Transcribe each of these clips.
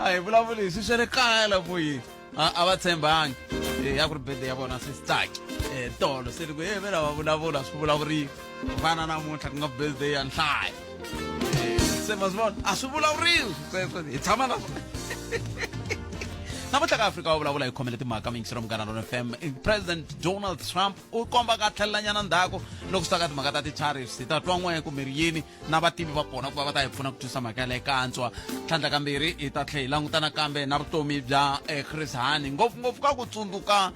Ai vulavulisi swi ri kaya la boyi. A va tshembangi. Ya ku ri birthday ya vona se staki. Tolo se ri ku vela va vulavula swi vulavuriwa. Vana namuntlha ku nga birthday ya nhlayo. Se masivona a swi vulavuriwi sweswo hi tshama na namuntlha ka Afrika va vulavula hi khomele timhaka mingisiro Munghana Lonene FM. President Donald Trump u komba ka tlhelelanyana ndzhaku loko swi ta ka timhaka ta ti-tariffs hi ta twa n'we kumbe ri yini na vativi va kona ku va va ta hi pfuna ku twisisa mhaka yaleyo kantswa. Tlhandla kambirhi hi ta tlhela hi langutana kambe na vutomi bya Chris Hani ngopfungopfu ka ku tsundzuka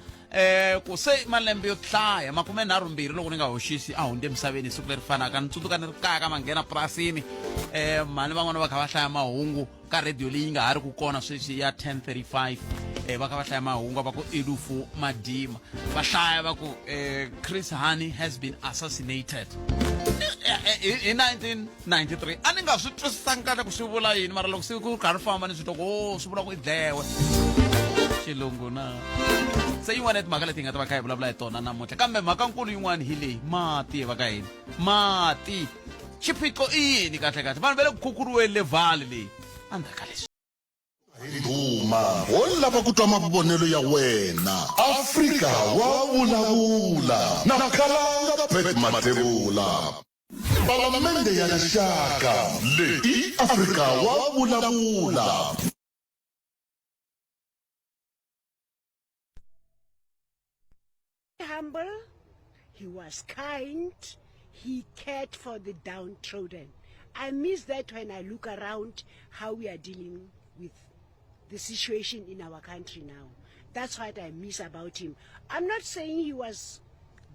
ku se malembe yo hlaya 32 loko ni nga hoxisi a hundze emisaveni siku leri fanaka ni tsundzuka ni ri kaya ka manghena purasini mali van'wana va kha va hlaya mahungu ka radio leyi nga ha ri ku kona sweswi ya 1035 va kha va hlaya mahungu va ku Elufu Madima va hlaya va ku Chris Hani has been assassinated in 1993 a ni nga swi twisisangi kahle ku swi vula yini mara loko siku karhi famba ni swi twa ku swi vula ku i dlewe xilungu na se yin'wana ya timhaka leti hi nga ta va kha hi vulavula hi tona namuntlha kambe mhakankulu yin'wana hi leyi mati va ka hina mati xiphiqo i yini kahlekahle vanhu va le ku khukhuriweni le vhale leyi andzhaka leswi Duma ho lava ku twa mavonelo ya wena Afrika wa vulavula na Khalanga Pet Matebula Palamende ya rixaka leyi Afrika wa vulavula. Humble, he was kind, he cared for the downtrodden. I miss that when I look around how we are dealing with the situation in our country now. That's what I miss about him. I'm not saying he was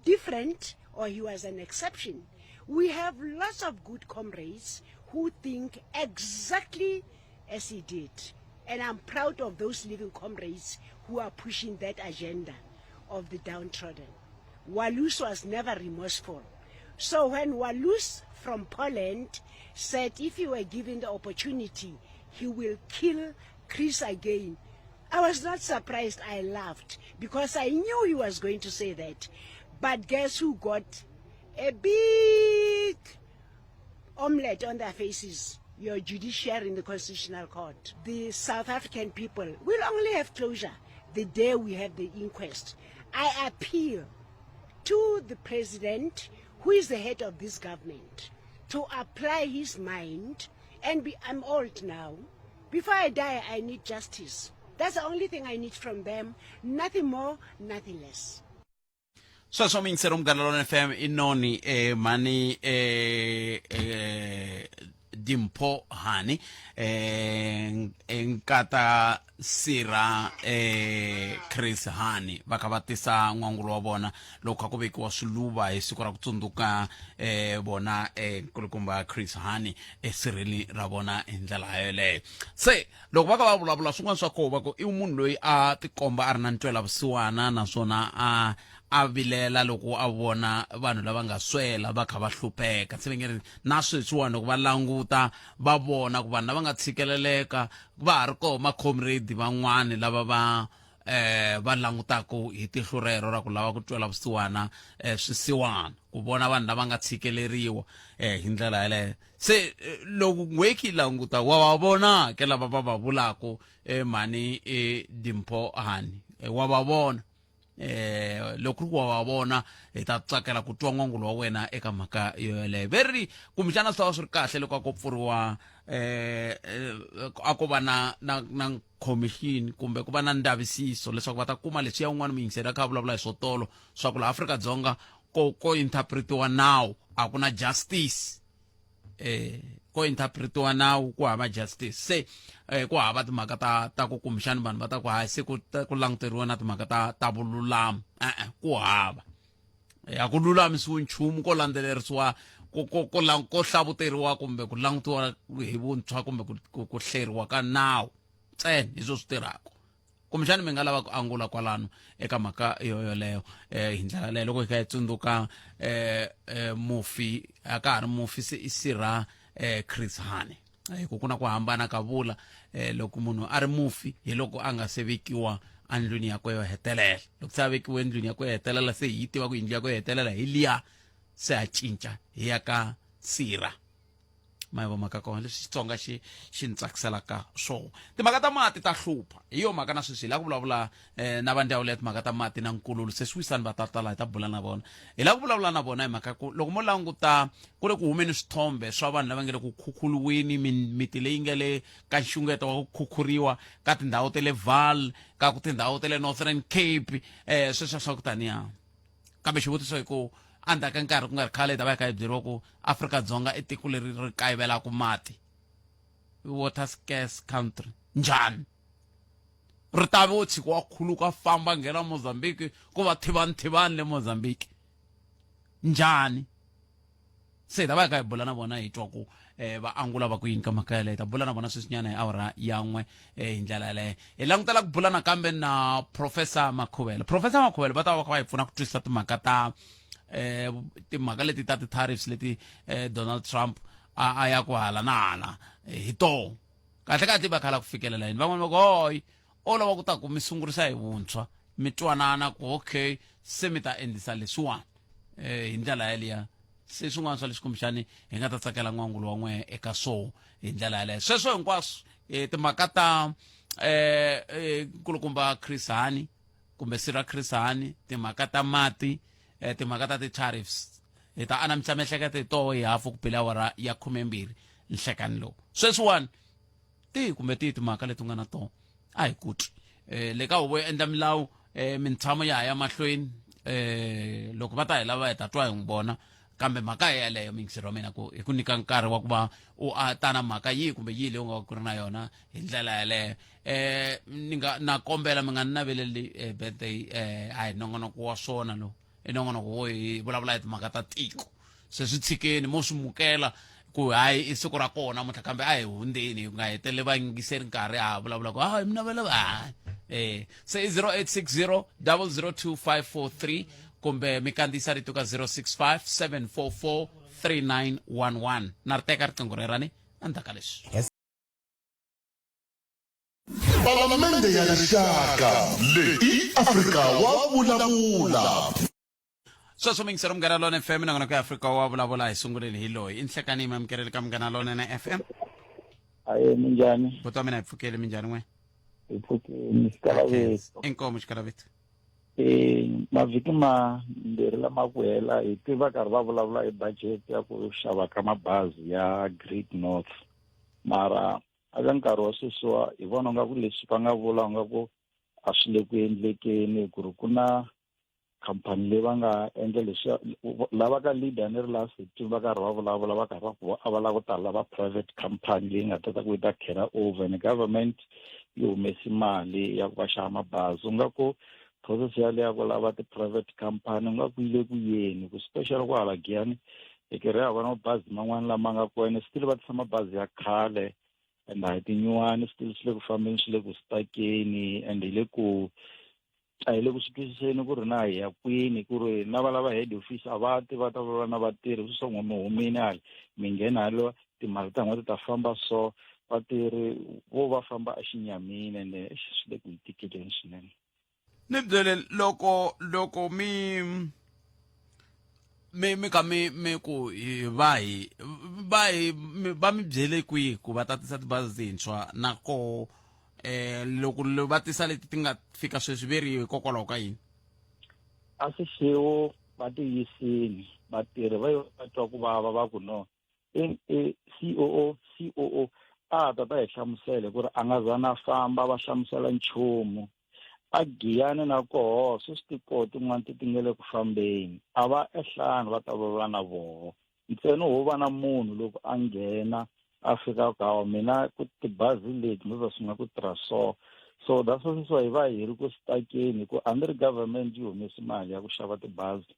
different or he was an exception. We have lots of good comrades who think exactly as he did. And I'm proud of those living comrades who are pushing that agenda of the downtrodden. Walus was never remorseful. So when Walus from Poland said if he were given the opportunity, he will kill Chris again, I was not surprised, I laughed, because I knew he was going to say that. But guess who got a big omelette on their faces? Your judiciary in the Constitutional Court. The South African people will only have closure the day we have the inquest. I appeal to the president, who is the head of this government, to apply his mind and I'm old now. Before I die, I need justice. That's the only thing I need from them. Nothing more, nothing less. sweswo mingisero Munghana Lonene FM inoni mani Dimpho Hani enkata sira Chris Hani va kha va tisa n'wangulo wa vona loko kha ku vekiwa swiluva hi siku ra ku tsundzuka bona nkulukumba Chris Hani esirheni ra vona hi ndlela yeleyo. Se loko va kha va vulavula swin'wana swa koho va ku i munhu loyi a tikomba a ri na ntwela vusiwana naswona a vilela loko a vona vanhu lava nga swela va kha va hlupheka se vengeri na sweswiwani loko va languta va vona ku vanhu lava nga tshikeleleka va ha ri koho macomrade van'wani lava va langutako hi tihlo rero ra ku lava ku twela vusiwana swisiwana ku vona vanhu lava nga tshikeleriwa hi ndlela yaleyo. Se loko n'weki languta wa va vona ke lava va va vulako mani Dimpho Hani wa va vona loko ri wa vona hi ta tsakela ku twa n'wangulo wa wena eka mhaka yoyeleyo veri kumbexana swi ta va swi ri kahle loko a ko pfuriwa a ko va na commission kumbe ku va na ndavisiso leswaku va ta kuma leswi ya un'wana muyingiseri a kha a vulavula hi swotolo swa ku la Afrika-Dzonga ko interpretiwa nawu a ku na justice ko interpretiwa nawu ku hava justice se ku hava timhaka ta ku kumbexani vanhu va ta ku hayi se ku languteriwa na timhaka ta vululami ku hava a ku lulamisiwi nchumu ko landzelerisiwa ko hlavuteriwa kumbe ku langutiwa hi vuntshwa kumbe ku hleriwa ka nawu ntsena hi swo swi tirhaka kumbexani mi nga lava ku angula kwalano eka mhaka yoyoleyo hi ndlela leyo loko hi kha hi tsundzuka mufi a ka ha ri mufi se i sirha Chris Hani ku ku na ku hambana ka vula loko munhu a ri mufi hi loko a nga se vekiwa andlwini yakwe yo hetelela loko se a vekiwe endlwini yakwe yo hetelela se hi tiva ku yindlu yakwe yo hetelela hi liya se a cinca hi ya ka sirha mayivo mhaka kona leswi Xitsonga xi ni tsakiselaka swona timhaka ta mati ta hlupha hi yo mhaka na sweswi hi la ku vulavula na va ndyangu leya timhaka ta mati na nkululo se swi wisani va tatala hi ta bula na vona hi la ku vulavula na vona hi mhaka ku loko mo languta ku ri ku humeni swithombe swa vanhu lava nge le ku khukhuriweni miti leyi nga le ka nxungeto wa ku khukhuriwa ka tindhawu ta le Vaal ka ku tindhawu ta le Northern Cape sweswo swa ku taniya kambe xivutiso hi ku anda ka nkarhi ku nga ri khale ta va ka hi byeriwa ku Afrika-Dzonga i tiko leri ri kayivelaku mati water scarce country njhani ri ta ve wo tshika wa khuluka famba nghena Mozambique ku va thivani le Mozambique njhani se hi ta va hi ka hi bula na vona hi twa ku va angula va ku yini ka mhaka yaleyo hi ta bula na vona sweswinyana hi awara yan'we hi ndlela yaleyo hi langutela ku bula nakambe na Professor Makhuvele va ta va kha va hi pfuna ku twisisa timhaka ta timhaka leti ta ti-tariffs leti Donald Trump a ya ku hala na hala hi toho kahle va khala ku fikelela yini van'wana va ku hoyi o lava ku ta ku mi sungurisa hi vuntshwa mi twanana ku okay se mi ta endlisa leswiwani hi ndlela yaliya se swin'wana swa leswi kumbexani hi nga ta tsakela n'wangulo wa n'we eka swoho hi ndlela yaleyo sweswo hinkwaswo timhaka ta nkulukumba Chris Hani kumbe Cyril Chris Hani timhaka ta mati timhaka ta ti-tariffs hi ta anamisa miehleketo hi toho hi hafu ku pela awara ya 12 nhlekani lowu sweswiwani tihi kumbe tihi timhaka leti nga na toho a hi kutwi le ka huvo yo endla milawu mintshamo ya ha ya mahlweni loko va ta hi lava hi ta twa hi n'wi vona kambe mhaka hi yaleyo mingiseri wa mina ku hi ku nyika nkarhi wa ku va u ta na mhaka yihi kumbe yihi leyi u nga ku ri na yona hi ndlela yaleyo na kombela mi nga ni naveleli birthday a hi nongonoko wa swona lowu i nongonoko wo hi vulavula hi timhaka ta tiko se swi tshikeni mo swi mukela ku hayi i siku ra kona mutla kambe a hi hundzeni hi nga hetelele va yingiseri nkarhi a vulavula ku mi navela se i 0860 002543 kumbe mi kandziyisa rito ka 065 744 3911 na ri teka riqingho rerani endzhaku ka leswi Palamende ya rixaka leyi Afrika wa vulavula sweswo mingisero Munghana Lonene FM nongonoko ya Afrika wa vulavula hi sunguleni hi loyi i nhlekani mi amukeleli ka Munghana Lonene FM aye minjhani vutomi mina hi pfukeli minjhani n'we hi pfukeni Xikalavethu inkomu Xikalavethu mavhiki mambirhi lama ku hela hi tiva karhi va vulavula hi budget ya ku xava ka mabazi ya Great North mara aka nkarhi wa sweswiwa hi vona nga ku leswi va nga vula nga ku a swi le ku endlekeni ku ri ku na khampani leyi va nga endla leswi lava ka leader ni ri last week va karhi va vulavula va karhi va va lava ku ta lava private company leyi nga ta ku yi ta khera over and government yi humesi mali ya ku va xava mabazi u nga ku process yaleyo ya ku lava ti-private company u nga ku yile ku yeni ku special ku hala Giyani hi kere hava na mabazi man'wana lama nga kona still va tisa mabazi ya khale and a hi tinyuwani still swi le ku fambeni swi le ku stakeni and hi le ku a hi le ku swi twisiseni ku ri na hi ya kwini ku ri na va lava head office a va ti va ta va na vatirhi swi swa n'we mi humini hali mi nghena halo timali ta n'wina ti ta famba so vatirhi vo va famba a xinyamini ende swi le ku hi tikeleni swinene ni byele loko mi ka mi ku va mi byele kwihi ku va tatisa tibazi tintshwa nako loko va tisa leti ti nga fika sweswi veriwe hikokwalaho ka yini a swi xewo va tiyisini vatirhi va yo va twa ku vava va ku no COO a ta hi hlamusele ku ri a nga zana famba va hlamusela nchumu a Giyani na koho swi tikoti tin'wana ti nga le ku fambeni a va ehlani va ta va na voho ntsena ho va na munhu loko a nghena a fika ka mina ku tibazi leti mi va swi nga ku tirha so that's why hi va hi ri ku stakeni ku a ni ri government yi humesi mali ya ku xava tibazi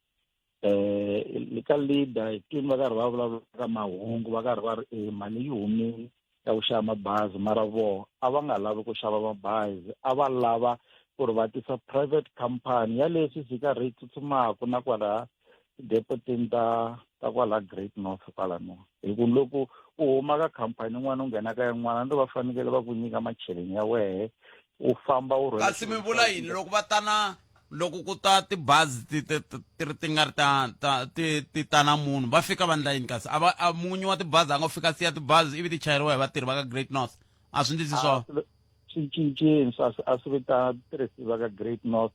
ka leader team va karhi va vulavula ka mahungu va karhi va ri mali yi humile ya ku xava mabazi mara voho a va nga lavi ku xava mabazi a va lava ku ri va tisa private company ya leswi swi karhi yi tsutsumaka na kwala depotini ta kwala Great North kwalano hi ku loko u huma ka khampani yin'wana u nghena ka yin'wana ndo va fanekele va ku nyika macheleni ya wehe u famba u kasi mi vula yini loko va ta na loko ku ta tibazi ti nga ri ti ta na munhu va fika va ndla yini kasi munyi wa tibazi a nga fika siya tibazi ivi ti chayeriwa hi vatirhi va ka Great North a swi ndlisi swona swi cinceni a swi vitana tirhisiwa ka Great North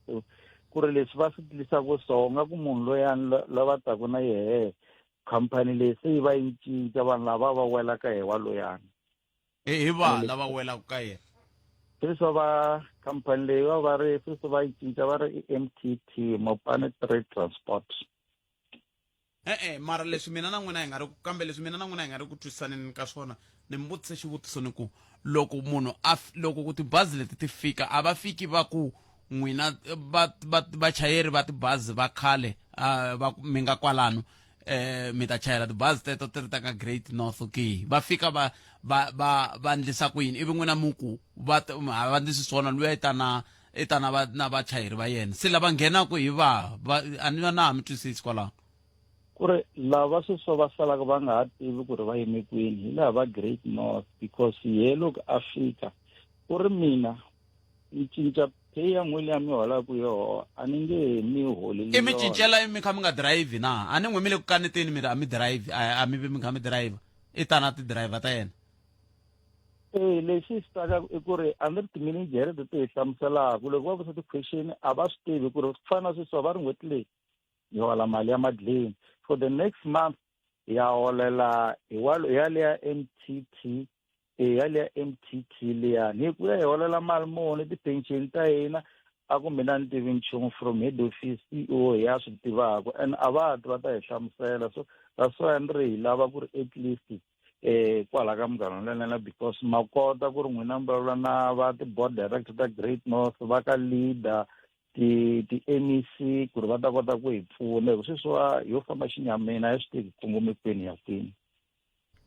ku ri leswi va swi tlisaka swona ku munhu loyani lava taku na yehe khampani leyi se yi va yi cinca vanhu lava va welaka hi wa loyani hi va lava welaka ka yena sweswo va khampani leyi va ri sweswo va yi cinca va ri MTT Mopane Trade Transport mara leswi mina na n'wina hi nga ri kambe leswi mina na n'wina hi nga ri ku twisisaneni ka swona ni mi vutise xivutiso ni ku loko munhu loko ku tibazi leti ti fika a va fiki va ku n'wina vachayeri va tibazi va khale mi nga kwalano mi ta chayela tibazi teto ti ri ta ka Great North ke va fika va ndlisa ku yini ivi n'wina muku va ndlisi swona luya i ta na vachayeri va yena se lava nghenaka hi a ni na mi twisisi kwalaho ku ri lava sweswo va salaka va nga ha tivi ku ri va yime kwini hi laha va Great North because ye loko a fika ku ri mina yi cinca pay ya n'wini ya mi holaku yoho a ni nge mi holeli i mi cincela mi kha mi nga drive na a ni n'wi mi le ku kaneteni mi a mi drive a mi vi mi kha mi drive i ta na ti-driver ta yena lexi xi taka i ku ri a ni ri timinijere ti hi hlamuselaka loko va vusa ti-question a va swi tivi ku ri swi fana na sweswo va ri n'hweti leyi hi hola mali ya madleni for the next month hi ya holela hi ya leya MTT ya leya MTT liyani hi ku ya hi holela mali muni ti-pension ta hina a ku mina ni tivi nchumu from head office CEO ya swi tivaka and a va ti va ta hi hlamusela so that's why ni ri hi lava ku ri at least kwala ka munghana lelena because ma kota ku ri n'wina mi vulavula na va ti-board director ta Great North va ka leader ti-MEC ku ri va ta kota ku hi pfuna hi ku sweswiwa yo famba xinyamini a yi swi tivi kongome kwini ya kwini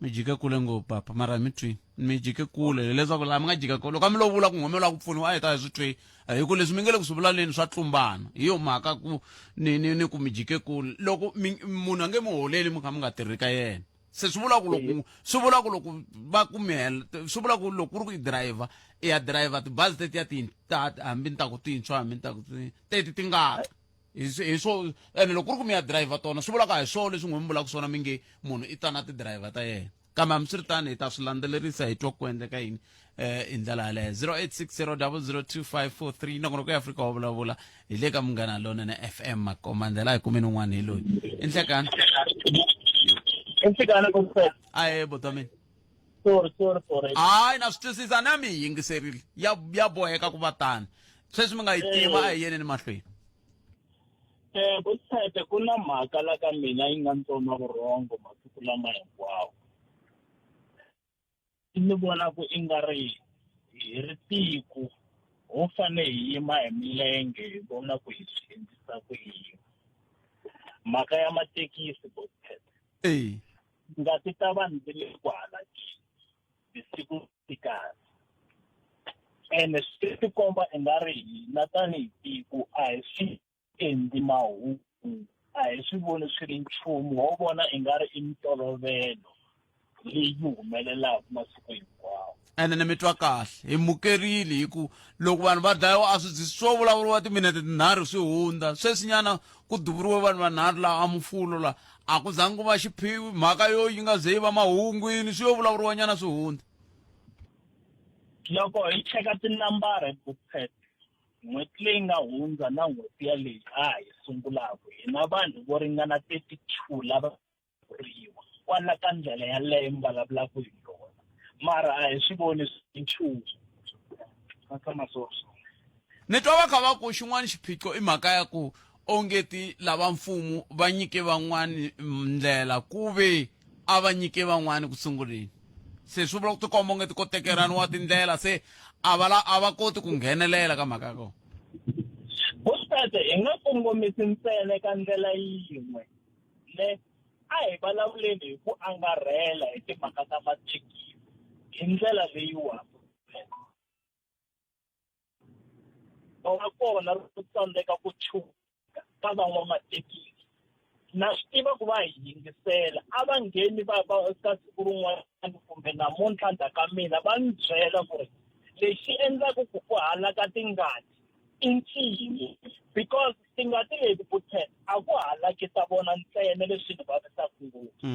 mi jike kule ngopfu papa mara mi twi mi jike kule leswaku laha mi nga jika kule loko a mi lo vula ku n'we mi lava ku pfuniwa a hi ta hi swi twi hi ku leswi mi nge le ku swi vulavuleni swa tlumbana hi yo mhaka ku ni ku mi jike kule loko munhu a nge mi holeli mi kha mi nga tirhi ka yena se swi vula ku loko va ku mi hela swi vula ku loko ku ri ku i driver i ya driver tibazi tetiya hambi ni ta ku tintshwa hambi ni ta ku teti ti nga hi swo ene loko ku ri ku mi ya driver tona swi vulaka hi swona leswi n'wi mi vulaka swona mi nge munhu i ta na ti-driver ta yena kambe hambi swi ri tani hi ta swi landzelerisa hi twa ku endleka yini hi ndlela yaleyo 0860002543 nakona ku ya Afrika wa vulavula hi le ka Munghana Lonene FM makomandela hi kumeni un'wana hi loyi enhlekani aye botameni sorry hayi na swi twisisa na mi yingiserile ya boheka ku va tani sweswi mi nga yi tima a hi yeneni mahlweni Bosete ku na mhaka la ka mina yi nga ntsoma vurhongo masiku lama hinkwawo ni vona ku i nga ri hi ri tiko ho fane hi yima hi milenge hi vona ku hi swi endlisa ku yini mhaka ya matekisi Bosete ngati ta vanhu ti le kwala tisiku tikasi ene swi tikomba i nga ri hina tanihi tiko a hi swi endli mahungu a hi swi voni swi ri nchumu ho vona i nga ri i mintolovelo leyi humelelaka masiku hinkwawo ene ni mi twa kahle hi mukerile hi ku loko vanhu va dlayiwa a swi swo vulavuriwa timinete tinharhu swi hundza sweswinyana ku duvuriwe vanhu vanharhu laha a Mufulo la a ku zangi ku va xiphiwi mhaka yo yi nga ze yi va mahungwini swi yo vulavuriwa nyana swi hundza loko hi cheka tinambara Bosete n'hweti leyi nga hundza na n'hweti ya leyi a hi sungulaka hi na vanhu vo ringana 32 lava vuriwa kwala ka ndlela yaleyo mi vulavulaka hi yona mara a hi swi voni swi nchumu ni twa va kha va ku xin'wana xiphiqo i mhaka ya ku ongeti lava mfumo va nyike van'wani ndlela ku ve a va nyike van'wani ku sunguleni se swi vula ku tikomba ongeti ko tekeraniwa tindlela se a va koti ku nghenelela ka mhaka ya kona Bosete hi nga kongomisi ntsena eka ndlela yin'we le a hi vulavuleni hi ku angarhela hi timhaka ta mathekisi hi ndlela leyiwani va kona ku tsandzeka ku chuka ka van'wamathekisi na swi tiva ku va hi yingisela a va ngheni va ka siku rin'wana kumbe namuntlha ndzhaka mina va ni byela ku ri lexi endlaku ku halaka tingati i ncini because ti nga ti leti Buthele a ku halakisa vona ntsena leswi ti vavisaka ngopfu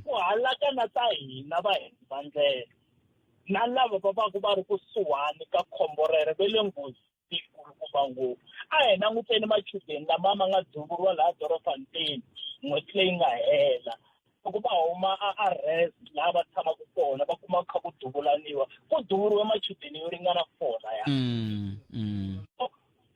ku halaka na ta hina vaendli va ndlela na lava va ku va ri kusuhani ka khombo rero ve le nghozi kulukumba ngopfu a hi languteni machudeni lama ma nga duvuriwa laha Dorofanteni n'hweti leyi nga hela loko va huma arrest laha va tshamaka kona va kuma kha ku duvulaniwa ku duvuriwe machudeni yo ringana 4 laya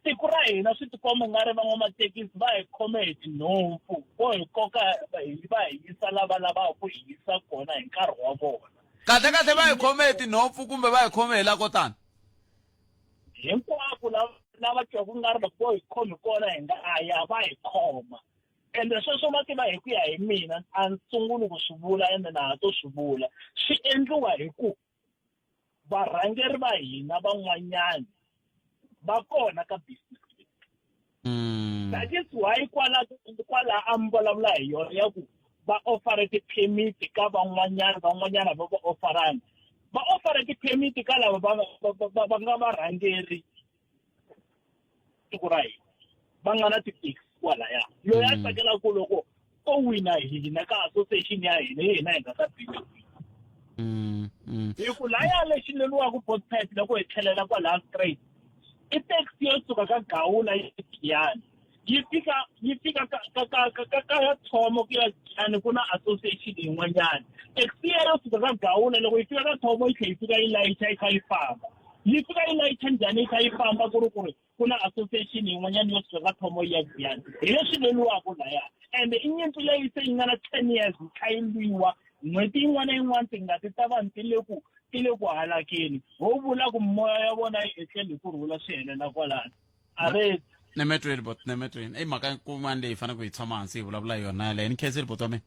tiko ra hina swi tikomba nga ri van'wamathekisi va hi khome hi tinhompfu vo hi koka va hi yisa lava lavaka ku hi yisa kona hi nkarhi wa vona kahle va hi khome hi tinhompfu kumbe va hi khome hi la kotani hinkwako lava twa ku nga ri loko vo hi khomi kona hi nga aya va hi khoma ende sweswo ma tiva hi ku ya hi mina a ni sunguli ku swi vula ende na ha to swi vula swi endliwa hi ku varhangeri va hina van'wanyana va kona ka business that is why kwala a mi vulavula hi yona ya ku va offer ti-permit ka van'wanyana va offerani va offer ti-permit ka lava va nga varhangeri tiko ra hina va nga na ti-tax kwalaya loyi a tsakela ku loko o wina hina ka association ya hina hina hi nga ta hi ku laya lexi leliwaku Buthele loko hi tlhelela kwalaha straight i taxi yo suka ka Gawula yi Giyani yi fika ka Thomo ku ya Giyani ku na association yin'wanyana taxi yo suka ka Gawula loko yi fika ka Thomo yi tlhe yi fika yi layicha yi kha yi famba yi fika yi layicha njhani yi kha yi famba ku ri ku na association yin'wanyana yo suka ka Thomo yi ya Giyani hi leswi leliwaku laya ende i nyimpi leyi se yi nga na 10 years yi kha yi lwiwa n'hweti yin'wana na yin'wana ti nga ti ta vanhu ti le ku halakeni ho vula ku moya ya vona yi etleli ku rhula swi helela kwalano a re nemetweni i mhaka yin'wana leyi fanele ku hi tshama hansi hi vulavula yona yaleyo ni khensile bot wa mina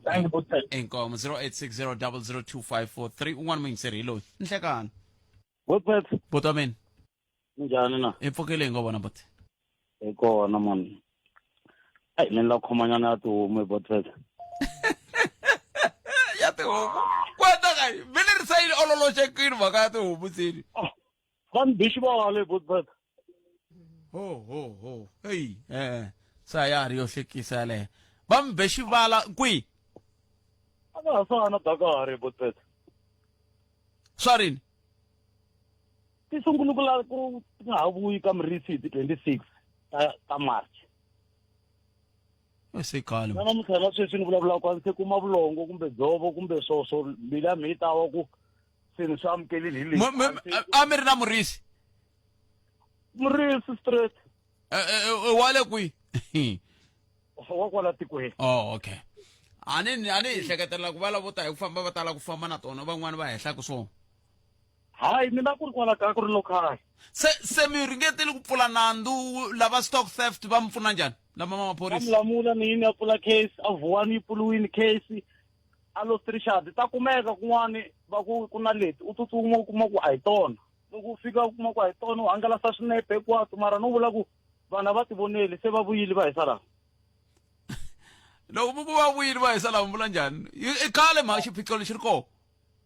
thank Buthele inkomo 0860002543 un'wana muyingiseri hi loyi ni hlekani Buthele bot wa mina njhani na i pfukeleni ngo vona bot hi kona mani ai ni la khomanyana ya tihomu Buthele ya tihomu kwata ka vile ri sayini ololoxekini mhaka ya tihomu tsini vanhu bishi va wale Buthele ho hey sa ya ri yo hlekisa yaleyo va mi be xivala kwihi a nga ha sana Dakari Buthele swa rini ti sungule ku nga ha vuyi ka Mrisi hi ti 26 ta March se khale na namuntlha sweswi ni vulavulaka ku a ni se kuma vulongo kumbe dzovo kumbe swoswo mbilu ya mi yi tawa ku se ni swi amukeleli hi leyi a mi ri na murisi Mrisi straight wa le kwihi wa kwala tikweni okay a ni hi hleketelela ku va lavo ta hi ku famba va tala ku famba na tona van'wani va hehlaka swona hayi mina ku ri kwala kaya ku ri lokhaya se mi ringetile ku pfula nandzu lava stock theft va mi pfuna njhani lama maphorisa Lamula ni yini ya pfula case a Vuwani yi pfuriwini case a Los Richard ta kumeka kun'wani va ku na leti u tsutsuma u kuma ku a hi tona loko u fika u kuma ku a hi tona u hangalasa swinepe hinkwaswo mara no vula ku vanhu va ti voneli se va vuyile va hisa laha loko vuku va vuyile va hisa laha mi vula njhani i khale mhaka xiphiqo lexi ri koho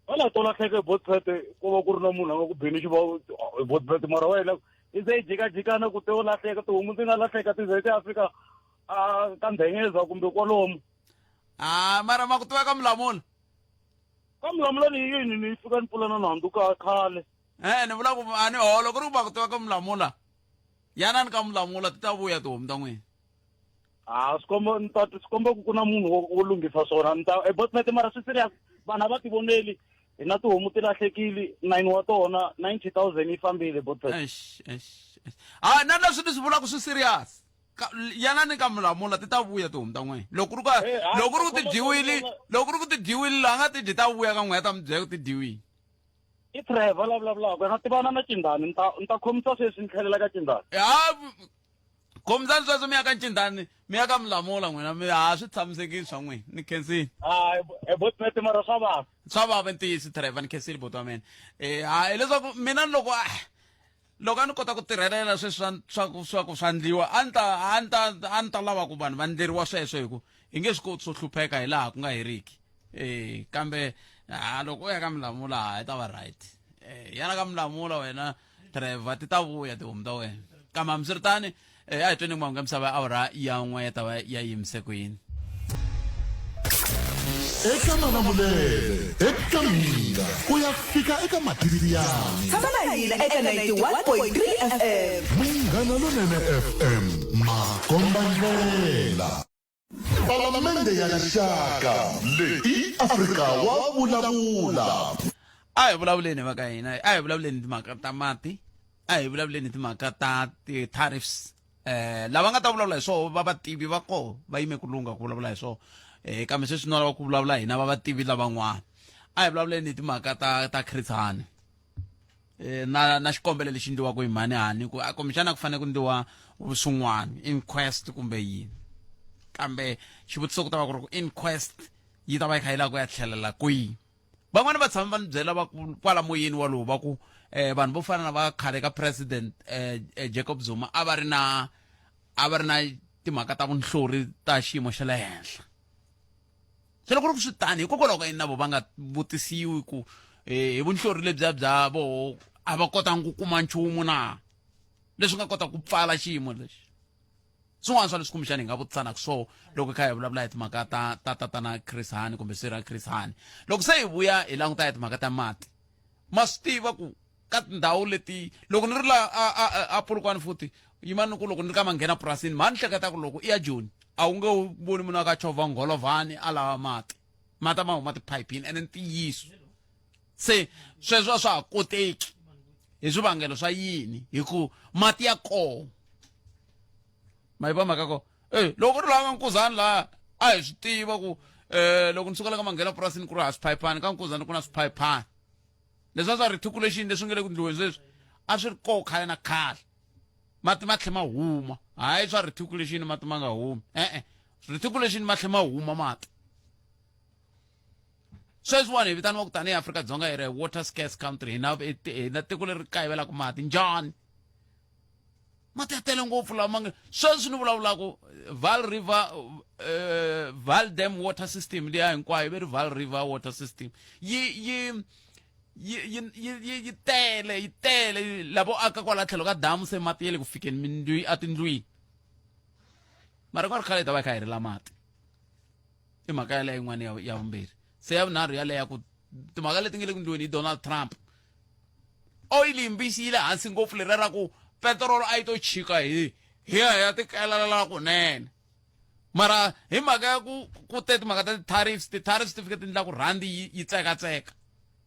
wala to lahleka hi Buthele ku va ku ri na munhu a nga ku beni xivo Buthele mara wena i ze yi jikajikana ku te u lahleka tihomu ti nga lahleka ti ze ti ya fika ka Ndhengeza kumbe kwalomu mara ma ku tiva ka Mulamula ka Mulamula ni yini ni fika ni pfula na nandzu ka khale ni vula ku a ni holo ku ri ku va ku tiva ka Mulamula yanani ka Mulamula ti ta vuya tihomu ta n'wina swikomba ku na munhu wo lunghisa swona ni ta Buthele mara swi serious vanhu va ti voneli hi na tihomu ti lahlekile 9 wa tona 90,000 yi fambile Buthele na leswi ni swi vulaka swi serious yanani ka Mulamula ti ta vuya tihomu ta n'wina loko ri ku ti dyiwile laha nga ti dyi ta vuya ka n'wina ta mi byela ku ti dyiwile i Trevor vulavulaka na tivana na Cindani ni ta khomisa sweswi ni tlhelela ka Cindani khomisani sweswo mi ya ka Cindani mi ya ka Mulamula n'wina swi tshamisekile swa n'wina ni khensile Buthele mara swa vava ntiyisi Trevor ni khensile boti wa mina hileswaku mina loko a ni kota ku tirhelela sweswi swa ndliwa a ni ta lava ku vanhu va ndleriwa sweswo hi ku hi nge swi koti swo hlupheka hi laha ku nga heriki kambe loko u ya ka Mulamula yi ta va right yana ka Mulamula wena Trevor ti ta vuya tihomu ta wena kambe hambiswiritani a hi tweni mwangu misava awara ya n'we ya ta va ya yimise ku yini eka Malamulele eka mina ku ya fika eka Mativiyani Tshama na hina eka 91.3 FM. Munghana Lonene FM Makombandlela Palamende ya Rixaka leyi Afrika wa vulavula a hi vulavuleni va ka hina a hi vulavuleni timhaka ta mati a hi vulavuleni timhaka ta ti-tariffs lava nga ta vulavula hi swona va vativi va koho va yime ku lunga ku vulavula hi swona kambe sweswi no lava ku vulavula hina va vativi lavan'wana a hi vulavuleni timhaka ta Chris Hani na xikombelo lexi endliwaka hi mani Hani ku kumbexana ku fanele ku endliwa swin'wana inquest kumbe yini kambe xivutiso ku ta va ku ri ku inquest yi ta va yi kha yi lava ku ya tlhelela kwihi van'wana va tshama va ni byela va ku kwala moyeni walowo va ku vanhu vo fana na va khale ka president Jacob Zuma a va ri na timhaka ta vunhlori ta xiyimo xa le henhla se loko ri ku swi tani hikokwalaho ka yini na vo va nga vutisiwi ku hi vunhlori lebyiya bya voho a va kotangi ku kuma nchumu na leswi nga kota ku pfala xiyimo lexi swin'wana swa leswi kumbexana hi nga vutisanaka so loko hi kha hi vulavula hi timhaka ta na Chris Hani kumbe swi ra Chris Hani loko se hi vuya hi languta hi timhaka ta mati ma swi tiva ku ka tindhawu leti loko ni ri la a Polokwane futhi yimani ku loko ni ka manghena purasini ma ni hleketa ku loko i ya Joni a wu nge voni munhu a ka chovha ngolovhani a lava mati a ma huma tipayipini ene ntiyiso se sweswo a swa ha koteki hi swivangelo swa yini hi ku mati ya koho ma yi va mhaka ko loko ri lava nkuzani laha a hi swi tiva ku loko ni sukela ka manghena purasini ku ri ha swiphayiphani ka nkuzani ku na swiphayiphani leswi swa reticulation leswi nge le ku ndliweni sweswi a swi ri koho khale na khale mati ma tlhe ma huma hayi swa reticulation mati ma nga humi reticulation ma tlhe ma huma mati sweswiwani hi vitaniwa ku tanihi Afrika-Dzonga hi ri water scarce country hi na tiko leri kayivelaka mati njhani mati ya tele ngopfu lawa mange sweswi ni vulavulaka Vaal Dam water system liya hinkwayo ve ri Vaal River water system yi tele lavo aka kwala tlhelo ka damu se mati ya le ku fikeni tindlwini mara ku ri khale hi ta va hi kha hi rila mati i mhaka yaleyo yin'wana ya vumbirhi se ya vunharhu yaleya ku timhaka leti nge le ku ndliweni hi Donald Trump oil yimbisi yi le hansi ngopfu leriya ra ku petrol a yi to chika hi ya ti kelela kunene mara hi mhaka ya ku te timhaka ta ti-tariffs ti fika ti endla ku rhandi yi tsekatseka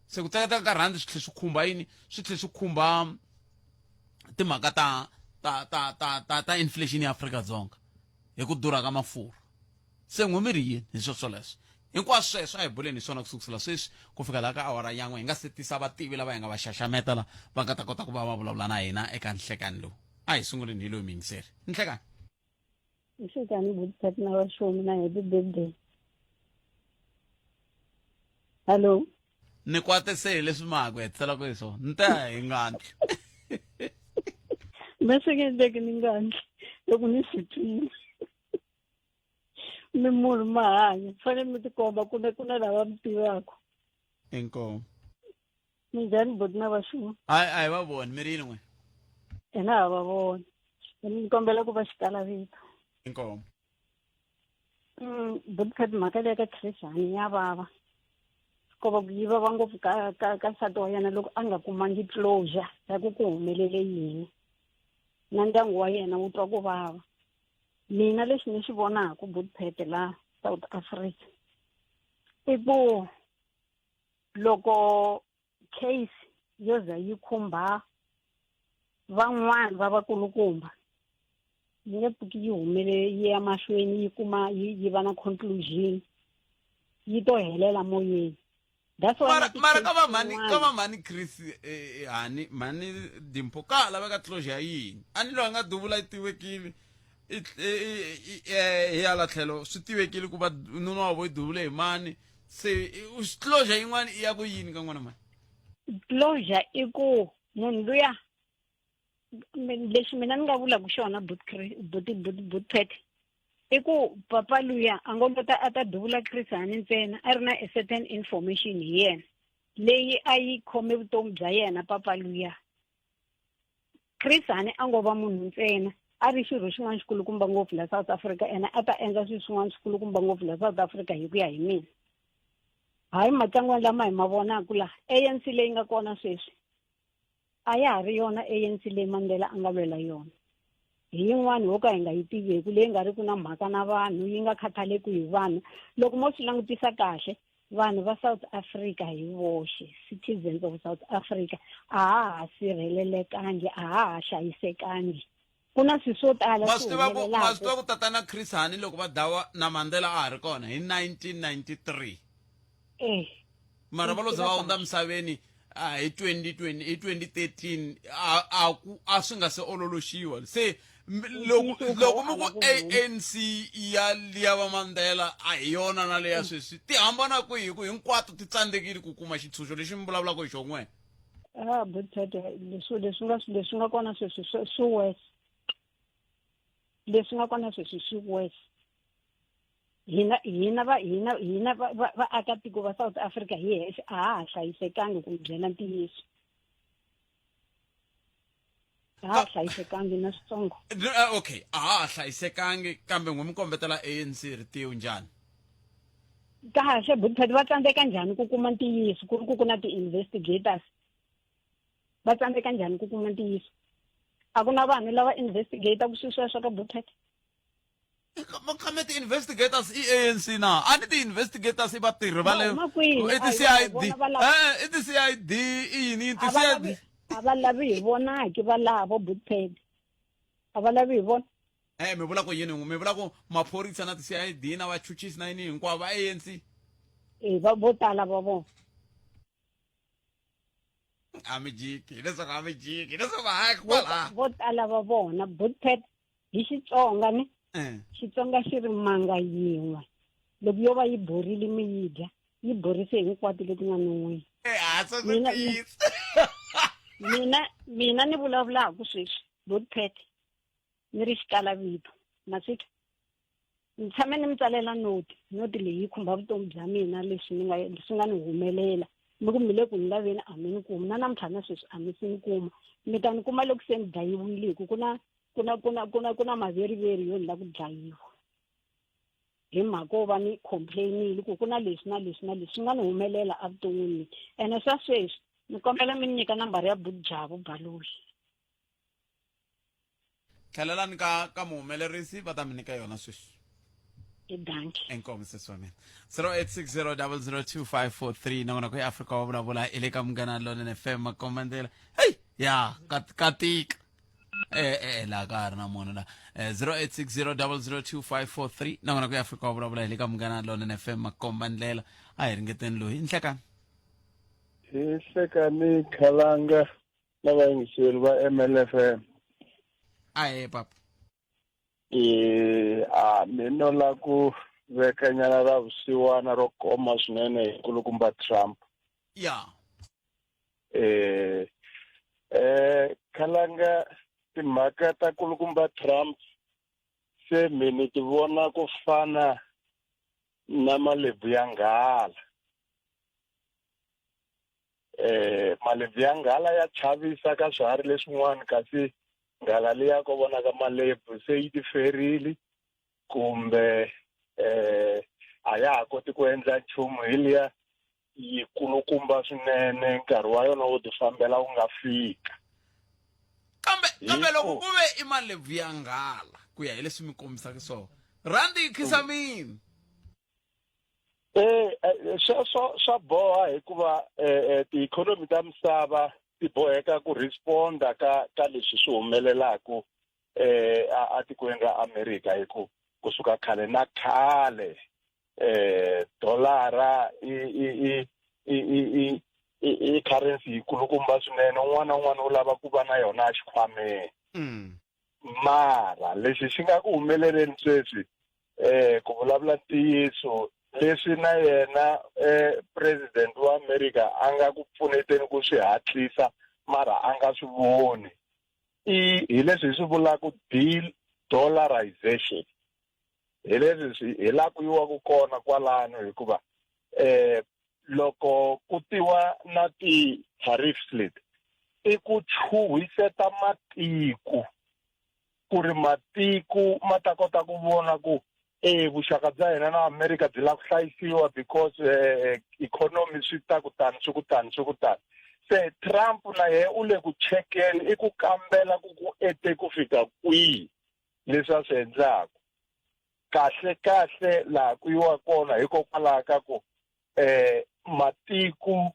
se ku tsekateka ka rhandi swi tlhe swi khumba yini swi tlhe swi khumba timhaka ta inflation ya Afrika-Dzonga hi ku durha ka mafurha se n'we ri yini hi sweswo hinkwaswo sweswo a hi buleni hi swona kusukusela sweswi ku fika laha ka awara yan'we hi nga se tisa vativi lava hi nga va xaxameta la va nga ta kota ku va va vulavula na hina eka nhlekani lowu a hi sunguleni hi lowu mingiseri nhlekani nhlekani Buthphet na vaxomi na happy birthday hallo ni kwate se leswi ma ha ku hetisela ku hi swona ni ta hi ngandli masekendeke ni ngandli loko ni swi twile mi munhu ma hanya fanele mi tikomba ku na lava mi tivaka inkomo minjhani buti na vaxomi a hi va voni mi ri yini n'we hina ha va vona ni kombela ku va xitala vito inkomo Buthphet mhaka leya ka Chris Hani ya vava ko va ku yi vava ngopfu ka nsati wa yena loko a nga kumangi closure ya ku humelele yini na ndyangu wa yena wu twa ku vava mina lexi ni xi vonaka Buthphet la South Africa i ku loko case yo za yi khumba van'wana va vakulukumba yi nge pfuki yi humelele yi ya mahlweni yi va na conclusion yi to helela moyeni mara ka va mhani Chris Hani mhani Dimpho ka laveka closure ya yini a ni lo a nga duvula yi tivekile hi hala tlhelo swi tivekile ku va nuna wa vo yi duvule hi mani se closure yin'wana i ya ku yini ka n'wana mani closure i ku munhu luya lexi mina ni nga vulaka xona Buthphet i ku papa luya a ngo lota a ta duvula Chris Hani ntsena a ri na a certain information hi yena leyi a yi khome vutomi bya yena papa luya Chris Hani a ngo va munhu ntsena a ri xirho xin'wana xikulukumba ngopfu la South Africa ene a ta endla swilo swin'wana swikulukumba ngopfu la South Africa hi ku ya hi mina hayi matlangwana lama hi ma vonaka la ANC leyi nga kona sweswi a ya ha ri yona ANC leyi Mandela a nga lwela yona hi yin'wana ho ka hi nga yi tiveki leyi nga ri ku na mhaka na vanhu yi nga khathaleki hi vanhu loko mo swi langutisa kahle vanhu va South Africa hi voxe citizens of South Africa a ha sirhelelekangi a ha hlayisekangi ku na swilo swo tala maswi ku tatana Chris Hani loko va dawa na Mandela a ha ri kona hi 1993 mara va lo za va hundza misaveni hi 2013 a swi nga se ololoxiwa se loko mi ku ANC ya liya va Mandela a hi yona na leya sweswi ti hambana kwihi ku hinkwato ti tsandzekile ku kuma xitshunxo lexi mi vulavulaka hi xon'we leswi nga kona sweswi swi west leswi nga kona sweswi swi west hina vaakatiko va South Africa hi hexe a ha hlayisekangi ku byela ntiyiso a ha hlayisekangi na switsongo okay a ha hlayisekangi kambe n'we mi kombetela ANC ritiyo njhani kahle but va tsandzeka njhani ku kuma ntiyiso ku ri ku na ti-investigators va tsandzeka njhani ku kuma ntiyiso a ku na vanhu lava investigator ku swilo sweswo ka Buthet kame ti-investigators i ANC na a ni ti-investigators i vatirhi va le i ti-CID i yini ti-CID a va lavi hi vonaki va lavo Buthet a va lavi hi vona mi vula ku yini mi vula ku maphorisa na ti-CID na vachuchisi na yini hinkwavo va ANC vo tala va vona a mi jiki leswaku va haki kwala vo tala va vona Buthet hi Xitsonga ni Xitsonga xi ri manga yin'we loko yo va yi borile mi yi dya yi borise hinkwato leti nga non'wini mina ni vulavulaka sweswi Buthet ni ri xikalavito masiki ni tshame ni mi tsalela noti leyi yi khumba vutomi bya mina leswi nga ni humelela mi ku mi le ku ni laveni a mi ni kumi na namuntlha na sweswi a mi si ni kuma mi ta ni kuma loko se ni dlayiwile hi ku ku na maveriveri yo ni la ku dlayiwa hi mhaka yo va ni complainile ku ku na leswi na leswi na leswi nga ni humelela evuton'wini ene swa sweswi ni kombela mi nyika nambara ya Jabu Baloyi tlhelelani ka muhumelerisi va ta mi nyika yona sweswi danke enkomo sesi wa mina 0860002543 nangona ku eAfrika wa vulavula ile ka Munghana Lonene FM makomandela hey ya katika la ka ri na mona la 0860002543 nangona ku eAfrika wa vulavula ile ka Munghana Lonene FM makomandela a hi ringeteni loyi inhlekani Ihlekani Khalanga na vayingiseli va MLFM papa mina la ku veka nyana ra vusiwana ro koma swinene hi nkulukumba Trump Khalanga timhaka ta nkulukumba Trump se mina ti vona ku fana na malebvu ya nghala malebvu ya nghala ya chavisa ka swiharhi leswin'wana kasi nghala liya ko vonaka malebvu se yi ti ferile kumbe a ya ha koti ku endla nchumu hi liya yi kulukumba swinene nkarhi wa yona wo ti fambela wu nga fika kambe loko ku ve i malebvu ya nghala ku ya hi leswi mi kombisaka swona rhandi yi khisamini swa boha hikuva ti-ikhonomi ta misava ti boheka ku responda ka leswi swi humelelaku a tikweni ra Amerika hi kusuka khale na khale dolara i currency yi kulukumba swinene un'wana na un'wana u lava ku va na yona xikhwameni mara lexi xi nga ku humeleleni sweswi ku vulavula ntiyiso leswi na yena president wa America a nga ku pfuneteni ku swi hatlisa mara a nga swi voni hi leswi swi vulaka de-dollarization hi leswi hi la ku yiwa ku kona kwalano hikuva loko ku tiwa na ti-tariffs leti i ku chuhiseta matiko ku ri matiko ma ta kota ku vona ku vuxaka bya hina na America byi la ku hlayisiwa because economy swi ta kutani swi kutani se Trump na ye u le ku chekeni i ku kambela ku ete ku fika kwihi leswi a swi endlaka kahle laha ku yiwa kona hikokwalaho ka ku matiko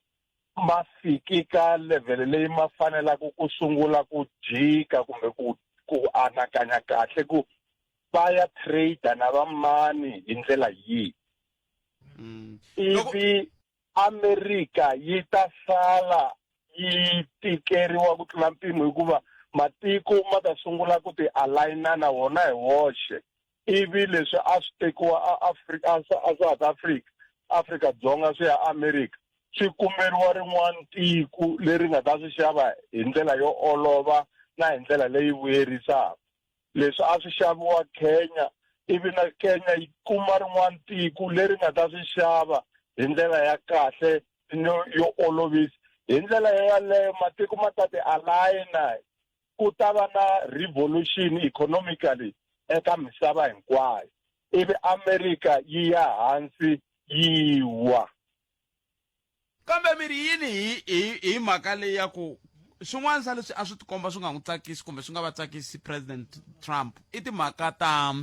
ma fiki ka level leyi ma fanelaka ku sungula ku jika kumbe ku anakanya kahle ku va ya trade na vamani hi ndlela yihi ivi America yi ta sala yi tikeriwa ku tlula mpimo hikuva matiko ma ta sungula ku ti aligna na wona hi woxe ivi leswi a swi tekiwa South Africa-Dzonga swi ya America swi kumeriwa rin'wana tiko leri nga ta swi xava hi ndlela yo olova na hi ndlela leyi vuyerisaka leswi a swi xaviwa Kenya ivi na Kenya yi kuma rin'wana tiko leri nga ta swi xava hi ndlela ya kahle yo olovisa hi ndlela yaleyo matiko ma ta ti aligna ku ta va na revolution economically eka misava hinkwayo ivi America yi ya hansi yi wa kambe miri yini hi mhaka leyi ya ku swin'wana swa leswi a swi tikomba swi nga n'wi tsakisi kumbe swi nga va tsakisi President Trump i timhaka ta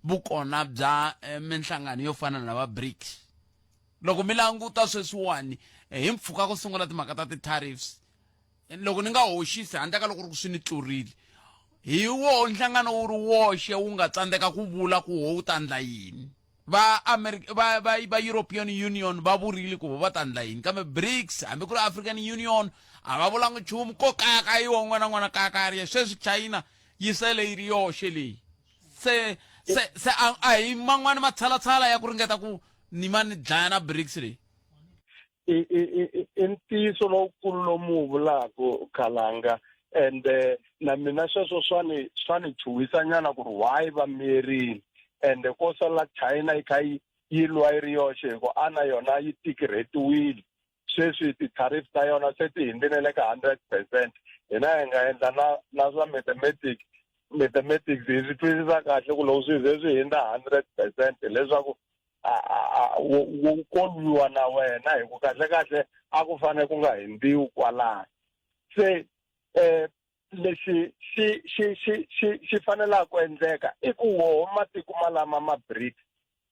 vukona bya minhlangano yo fana na va BRICS loko mi languta sweswiwani hi mpfhuka ku sungula timhaka ta ti-tariffs loko ni nga hoxisi handle ka loko swi ni tlurile hi wo nhlangano wu ri woxe wu nga tsandzeka ku vula ku wo wu ta endla yini va European Union va vurile ku va ta endla yini kambe BRICS hambi ku ri African Union a va vulangi nchumu ko kayakaya yi n'wana na n'wana kayakaya sweswi China yi sele yi ri yoxe leyi se a hi man'wani matshalatshala ya ku ringeta ku ni ma ni dlaya na BRICS leyi i ntiyiso lowukulu lomu wu vulaka Khalanga and na mina sweswo swa ni chuwisa nyana ku ri why va miyerini and ko sala China yi kha yi lwa yi ri yoxe hikuva ana yona yi tikiretiwile sweswi ti-tariff ta yona se ti hindzinele ka 100%. Hina hi nga endla na swa mathematics hi swi twisisa kahle ku loko swi ze swi hindza 100% leswaku ko lwiwa na wena hi ku kahle a ku fanele ku nga hindziwi kwalaya se lexi xi fanelaka ku endleka i ku woho matiko malama ma BRICS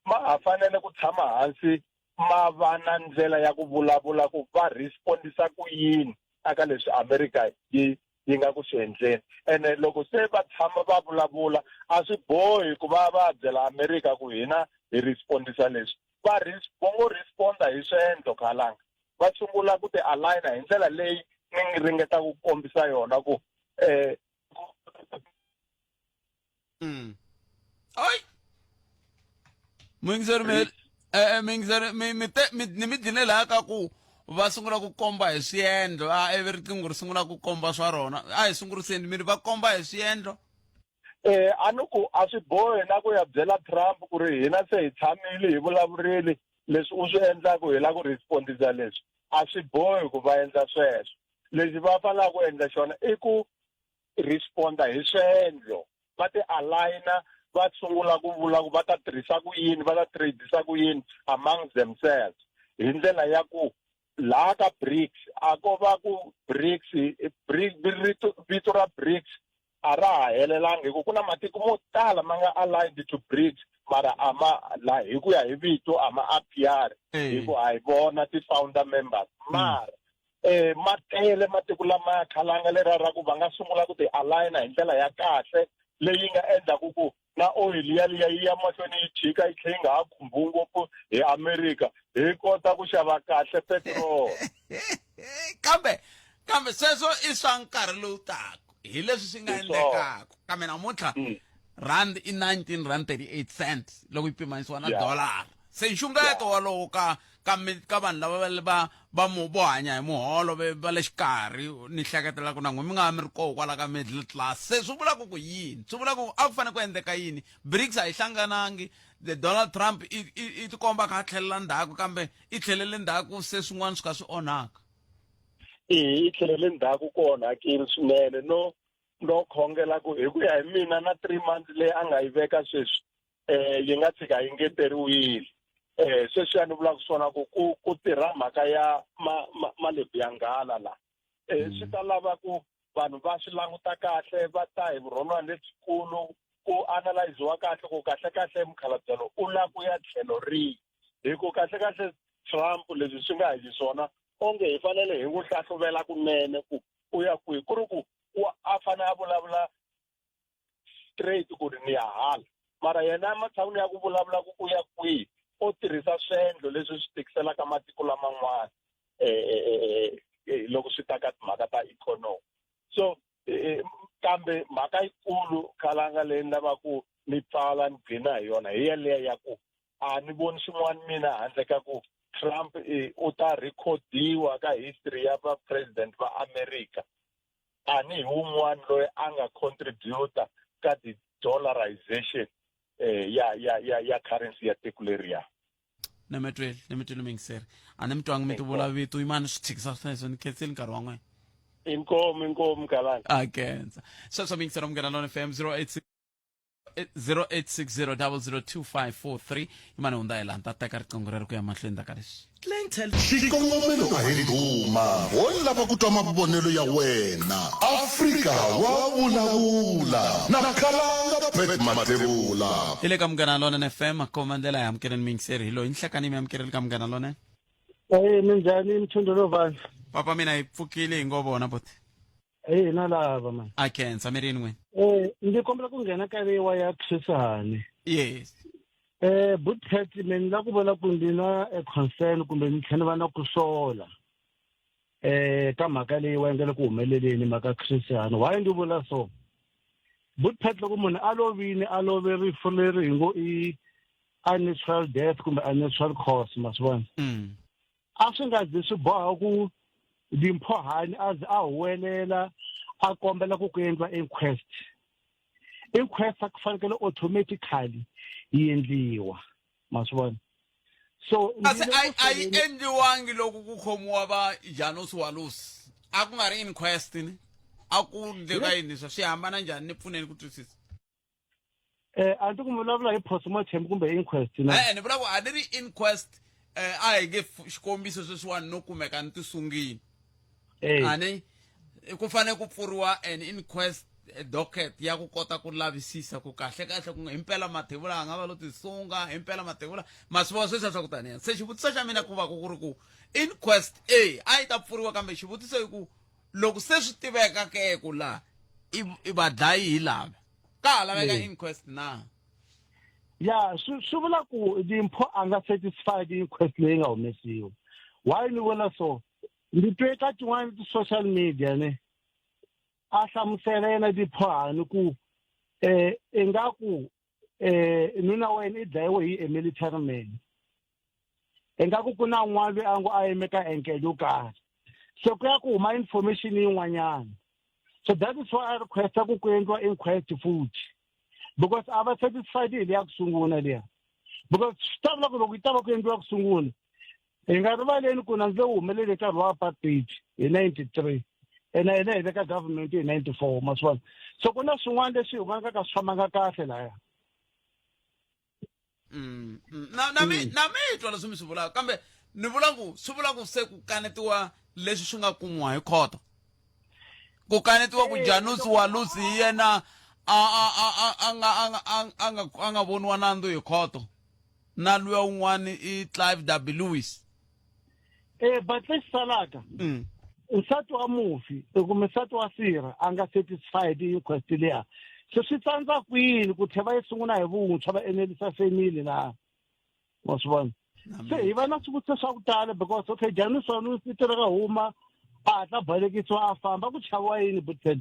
ma ha fanele ku tshama hansi ma va na ndlela ya ku vulavula ku va respondisa ku yini aka leswi America yi nga ku swi endleni ene loko se va tshama va vulavula a swi bohi ku va byela America ku hina hi respondisa leswi va ngo responda hi swendlo Khalanga va sungula ku ti aligna hi ndlela leyi ni ringeta ku kombisa yona ku oi ni mi dlinela ka ku va sungula ku komba hi swiendlo everything ri sungula ku komba swa rona a hi sunguriseni mi ri va komba hi swiendlo a ni ku a swi bohi na ku ya byela Trump ku ri hina se hi tshamile hi vulavurile leswi u swi endlaku hi la ku respondisa leswi a swi bohi ku va endla sweswo leswi va fanelaka ku endla xona i ku responda hi swendlo va ti aligna va sungula ku vula ku va ta tirhisa ku yini va ta tradeisa ku yini among themselves hi ndlela ya ku laha ka BRICS a ko va ku vito ra BRICS a ra ha helelangi hi ku na matiko mo tala ma nga aligned to BRICS mara la hi ku ya hi vito apr hi ku a hi vona ti-founder members mara ma tele matiko lama ya Khalanga lera ra ku va nga sungula ku ti aligna hi ndlela ya kahle leyi nga endlaku ku na oil yaliya yi ya mahlweni yi chika yi tlhe yi nga ha khumbiwi ngopfu hi America hi kota ku xava kahle petrol kambe sweswo i swa nkarhi lowu taka hi leswi swi nga endlekaka kambe namuntlha rand i 19 rand 38 cents loko yi pimanisiwa na dollar se nxungeto walowo ka vanhu lava vo hanya hi muholo va le xikarhi ni hleketelaka na n'we mi nga mi ri koho kwala ka middle class se swi vulaka ku yini swi vulaka ku a ku fanele ku endleka yini BRICS a yi hlanganangi the Donald Trump i tikomba kha a tlhelela ndzhaku kambe i tlhelele ndzhaku se swin'wana swi ka swi onhaka i tlhelele ndzhaku ku onhakile swinene no no khongela ku hi ku ya hi mina na 3 months leyi a nga yi veka sweswi yi nga tshika yi ngeteriwile sweswi ni vulaka swona ku tirha mhaka ya malebu ya nghala la swi ta lava ku vanhu va swi languta kahle va ta hi vurhonwana lebyikulu ku analyziwa kahle ku kahle mukhalabye lowu u lava ku ya tlhelo rihi hi ku kahle Trump leswi swi nga hi swona onge hi fanele hi n'wi hlahluvela kunene ku u ya kwihi ku ri ku a fanele a vulavula straight ku ri ni ya hala mara yena ematshan'wini ya ku vulavula ku u ya kwihi o tirhisa swendlo leswi swi tikiselaka matiko laman'wana loko swi ta ka timhaka ta ikhonomi so kambe mhaka yikulu khalanga leyi ni lava ku ni pfala ni gcina hi yona hi yeleyo ya ku a ni voni swin'wana mina handle ka ku Trump u ta rekhodiwa ka history ya va president va America ani hi wun'wana loyi a nga contributa ka di-dollarization ya currency ya tiko leriya ni mi twile mingiseri a ni mi twangi mi ti vula vito yimani swi tshikisa sweswo ni khenseli nkarhi wa n'wina inkomu kalanga a kenza sweswo mingiseri amukela lona FM 0860002543 yimani hundza hi laha ni ta teka riqingho rero ku ya mahlweni ka leswi xikongomelo a hi duma wo lava ku twa mavonelo ya wena Afrika wa vulavula na Khalanga Pet Matebula hi le ka Munghana Lonene FM akoma ndlela ya amukeleni mingiseri hi loyi nhlakani mi amukeleli ka Munghana Lonene minjhani mthundolo vanhu papa mina hi pfukile hi ngo vona bote na lava man a kenza mi rini n'wina ndzi kombela ku nghena ka leyiwa ya Chris Hani yes Bootcat ni la ku vona ku ndi na concern kumbe ni tlhela va na ku sola ka mhaka leyi wa engele ku humeleleni mhaka Chris Hani why ndi vula so Bootcat loko munhu a lovile a love rifu leri hi ngo i unnatural death kumbe unnatural cause masivona a swi nga zi swi boha ku Dimpho Hani as a huwelela a kombela ku endla inquest a ku fanekele automatically yi endliwa masivona so a yi endliwangi loko ku khomiwa va Janos Walusi a ku nga ri inquest ni a ku ndleka yini swi hambana njhani ni pfuneni ku twisisa a ndzi ku vulavula hi postmortem kumbe inquest na ni vula ku a ni ri inquest a hi nge xikombiso sweswiwani no kumeka ni ti sungini ani ku fanele ku pfuriwa an inquest docket ya ku kota ku lavisisa ku kahle ku impela Mathebula a nga va lo tisunga impela Mathebula masivo sweswo swa ku taniya se xivutiso xa mina ku va ku ri ku inquest a yi ta pfuriwa kambe xivutiso hi ku loko se swi tiveka ke ku la i vadlayi hi lava ka ha laveka inquest na ya swi vula ku Dimpho a nga satisfied inquest leyi nga humesiwa why ni vona so ndi twe ka tin'wana ti-social media ne a hlamusela yena Dimpho Hani ku ingaku nuna wena i dlayiwe hi a military man ingaku ku na n'wana loyi a ngo a yime ka enkele yo karhi so ku ya ku huma information yin'wanyana so that is why I requesta ku endliwa inquest futhi because a va satisfied hi leya ku sungula leya because swi ta vula ku loko yi ta va ku endliwa ku sungula hi nga rivaleni ku na ndzi humelele nkarhi wa apartheid hi 93 ena hi le ka government hi 94 maswala so ku na swin'wana leswi humaka ka swi fambanga kahle laya na mi twa leswi mi swi vulaka kambe ni vula ku swi vula ku se ku kanetiwa leswi swi nga kumiwa hi khoto ku kanetiwa ku Janos Walusi hi yena a nga voniwa nandzu hi khoto na luya un'wana i Clive W. Lewis but lexi salaka nsati wa mufi kumbe nsati wa sirha a nga satisfied hi inquest leya so swi tsandza kwini ku tlhela va yi sungula hi vuntshwa va enerisa family laha wa swi vona se hi va na swivutiso swa ku tala because okay Janos Walusi tirheka huma a hatla balekisiwa a famba ku chaviwa yini Bootcat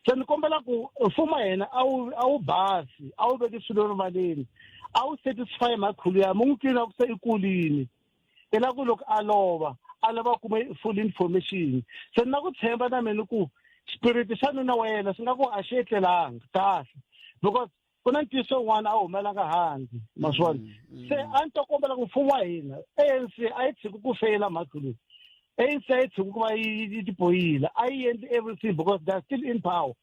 se ni kombela ku mfumo yena a wu basi a wu veki swilo rivaleni a wu satisfy makhulu ya mu n'wi tlina ku se i kulini ela ku loko a lova kuma full information se na ku tshemba na mina ku spirit xa nuna wa yena swi nga ku a xi etlelanga kahle because ku na ntiyiso wun'wana a humelanga handle maswona se a ni to kombela ku mfumo wa hina ANC a yi tshiki ku feyila makhulu ANC ukuba itiboyile ayenzi everything because they're still in power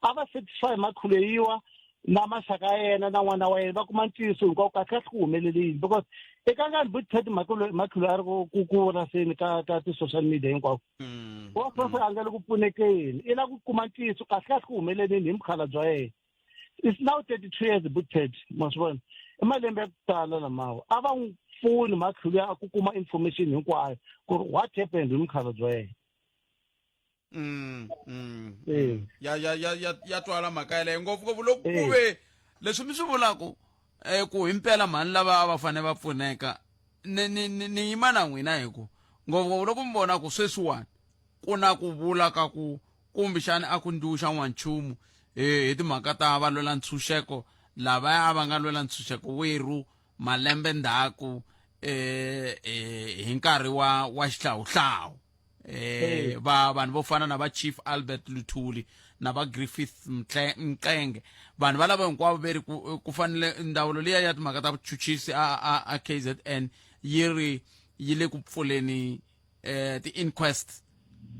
ava satisfy makhuleiwa na mashaka yena na n'wana wa yena va kuma ntiyiso hinkwawo kahle ku humelelile because eka nkarhi Buttigieg makhulo a ri ku raseni ka ti-social media hinkwako wa sose a nga le ku pfunekeni i la ku kuma ntiyiso kahle ku humelelini hi mukhalabye wa yena. It's now 32 years Buttigieg ma swi vona i malembe ya ku tala lamawa a va n'wi pfuni makhulo a ku kuma information hinkwayo ku ri what happened hi mukhalabye wa yena. ya twala mhaka yaleyo ngopfungopfu loko ku ve leswi mi swi vulaka ku himpela mhani lava va fanele va pfuneka ni yima na n'wina hi ku ngopfungopfu loko mi vona ku sweswiwani ku na ku vula ka ku kumbexani a ku nduxa n'wanchumu hi timhaka ta va lwela ntshunxeko lavaya va nga lwela ntshunxeko werhu malembe ndzhaku hi nkarhi wa xihlawuhlawu vanhu vo fana na va Chief Albert Luthuli na va Griffith Mxenge vanhu va lava hinkwavo veri ku fanele ndzawulo liya ya timhaka ta vuchuchisi a KZN yi le ku pfuleni ti-inquest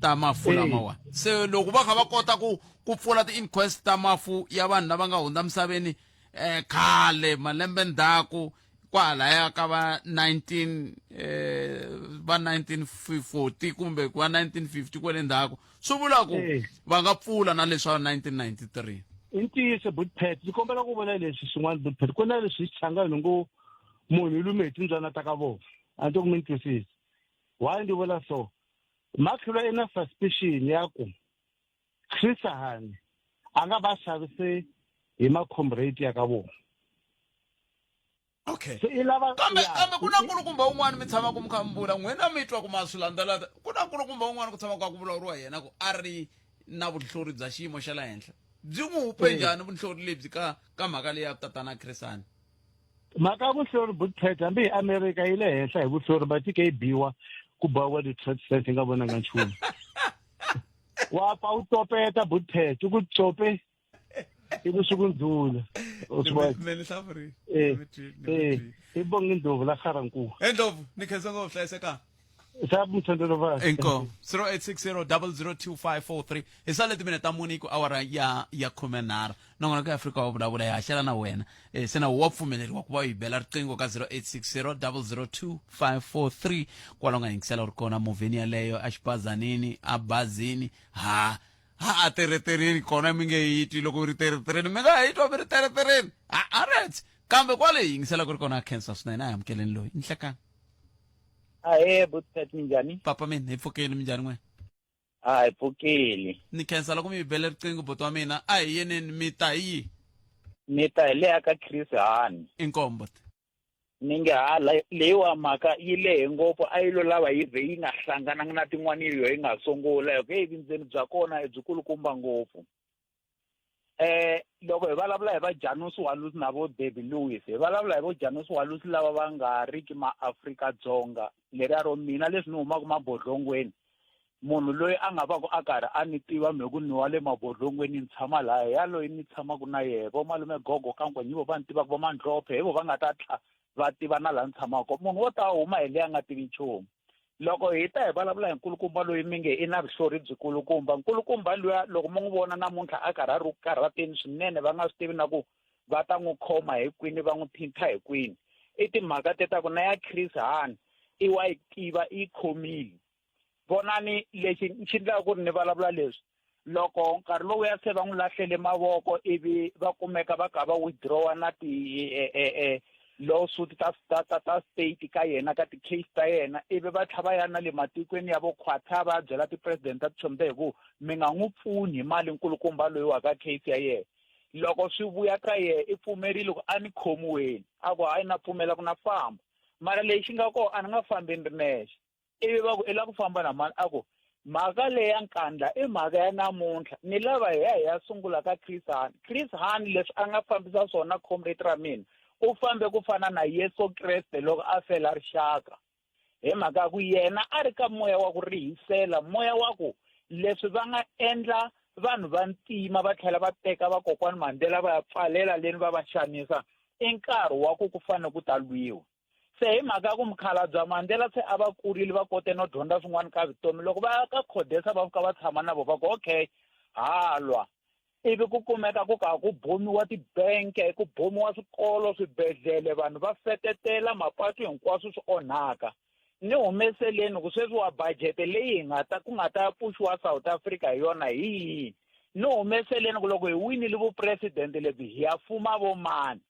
ta mafu lamawa se loko va kha va kota ku pfula ti-inquest ta mafu ya vanhu lava nga hundza misaveni khale malembe ndzhaku kwalaya ka va 1940 kumbe va 1950 kwale ndzhaku swi vula ku va nga pfula na leswi swa 1993. I ntiyiso Buttigieg ndzi kombela ku vona leswi swin'wana Buttigieg ku na leswi xichangani ngo munhu lume hi timbyana ta ka vona a ni ku mi twisisi why ndi vula so makhulo i na suspicion ya ku Chris Hani a nga va xavise hi macomrade ya ka vona. Okay. Kambe ku na nkulukumba un'wana mi tshama ku mi kha mi vula n'wina mi twa ku ma swi landzelata ku na nkulukumba un'wana ku tshama ku vulavuriwa yena ku a ri na vutihlori bya xiyimo xa le henhla byi n'wi hupe njhani vutihlori lebyi ka mhaka leyi ya tatana Chris Hani. Mhaka ya vuhlori Buttigieg hambi hi America yi le henhla hi vuhlori va tike yi biwa ku bawa ti-trade center nga vonanga nchumu wa pa u topeta Buttigieg ku tope ibu sukundzula ibonga indlovu la kharankulu endlovu nikhensa ngopfu hlayiseka sabu mthandelo va enko 0860002543 hi sale timinete ta muni ku awara ya khumenharhu nongona ka Afrika wa vulavula hi haxela na wena sena wa pfumeleriwa ku va hi bela riqingho ka 0860002543 kwala nga yingisela ri kona movheni yaleyo a xibazanini a bazini a teretereni kona mi nge hiti loko ri teretereni mi nga hitwa mi ri teretereni alright kambe kwale hi yingisela ku ri kona cancer swinene a hi amukeleni loyi ni hlekani Buttigieg minjhani papa mina hi pfukeli minjhani n'wena hi pfukeli ni khensa loko mi hi bele riqingho boti wa mina a hi yeneni mi ta hi le aka Chris Hani inkombo ni nge leyiwa mhaka yi lehe ngopfu a yi lo lava yi vhe yi nga hlangananga na tin'wana yi nga sungula hi ku evindzeni bya kona i byikulukumba ngopfu. Loko hi vulavula hi va Janus Walusi na vo Debbie Lewis hi vulavula hi vo Janus Walusi lava va nga riki ma-Afrika-Dzonga leriya ro mina leswi ni humaka mabodlongweni munhu loyi a nga va ku a karhi a ni tiva mi ku ni wa le mabodlongweni ni tshama laha ya loyi ni tshamaka na yehe vo malume Gogo Kankwa vo va ni tivaka vo Mandlophe hi vo va nga ta va tiva na laha ni tshamaka munhu wo ta huma hi leyi a nga tivi nchumu. Loko hi ta hi vulavula hi nkulukumba loyi mi nge i na vuhlori byikulukumba nkulukumba luya loko mo n'wi vona namuntlha a karhi a ri karhateni swinene va nga swi tivi na ku va ta n'wi khoma hi kwini va n'wi thinta hi kwini i timhaka tetaku na ya Chris Hani i wa yi tiva i khomile vonani lexi xi endlaka ku ri ni vulavula leswi loko nkarhi lowuya se va n'wi lahlele mavoko ivi va kumeka va kha va withdrawa na ti lawsuit ta state ka yena ka ti-case ta yena ivi va tlhava ya na le matikweni ya vo Qatar va byela ti-president ta tshombe hi ku mi nga n'wi pfuni hi mali nkulukumba loyi wa ka case ya yena loko swi vuya ka yena i pfumerile ku a ni khomiweni a ku hayi na pfumela ku na famba mara lexi nga kona a ni nga fambeni ri nexe ivi va ku i la ku famba na mani a ku mhaka leyi ya nkandla i mhaka ya namuntlha ni lava hi ya sungula ka Chris Hani leswi a nga fambisa swona comrade ra mina u fambe ku fana na Yesu Kreste loko a fela rixaka hi mhaka ku yena a ri ka moya wa ku rihisela moya wa ku leswi va nga endla vanhu va ntima va tlhela va teka vakokwani Mandela va ya pfalela leni va va xanisa i nkarhi wa ku fane ku ta lwiwa se hi mhaka ku Mukhalabye Mandela se a va kurile va kote no dyondza swin'wana ka vutomi loko va ka khodesa va fika va tshama na vona va ku okay halwa ivi ku kumeka ku ka ku bomiwa tibenke ku bomiwa swikolo swibedhlele vanhu va fetetela mapatu hinkwaswo swi onhaka ni humeseleni ku sweswi wa budget leyi ku nga ta puxiwa South Africa hi yona hi ni humeseleni ku loko hi winile vupresident lebyi hi ya fuma vo mani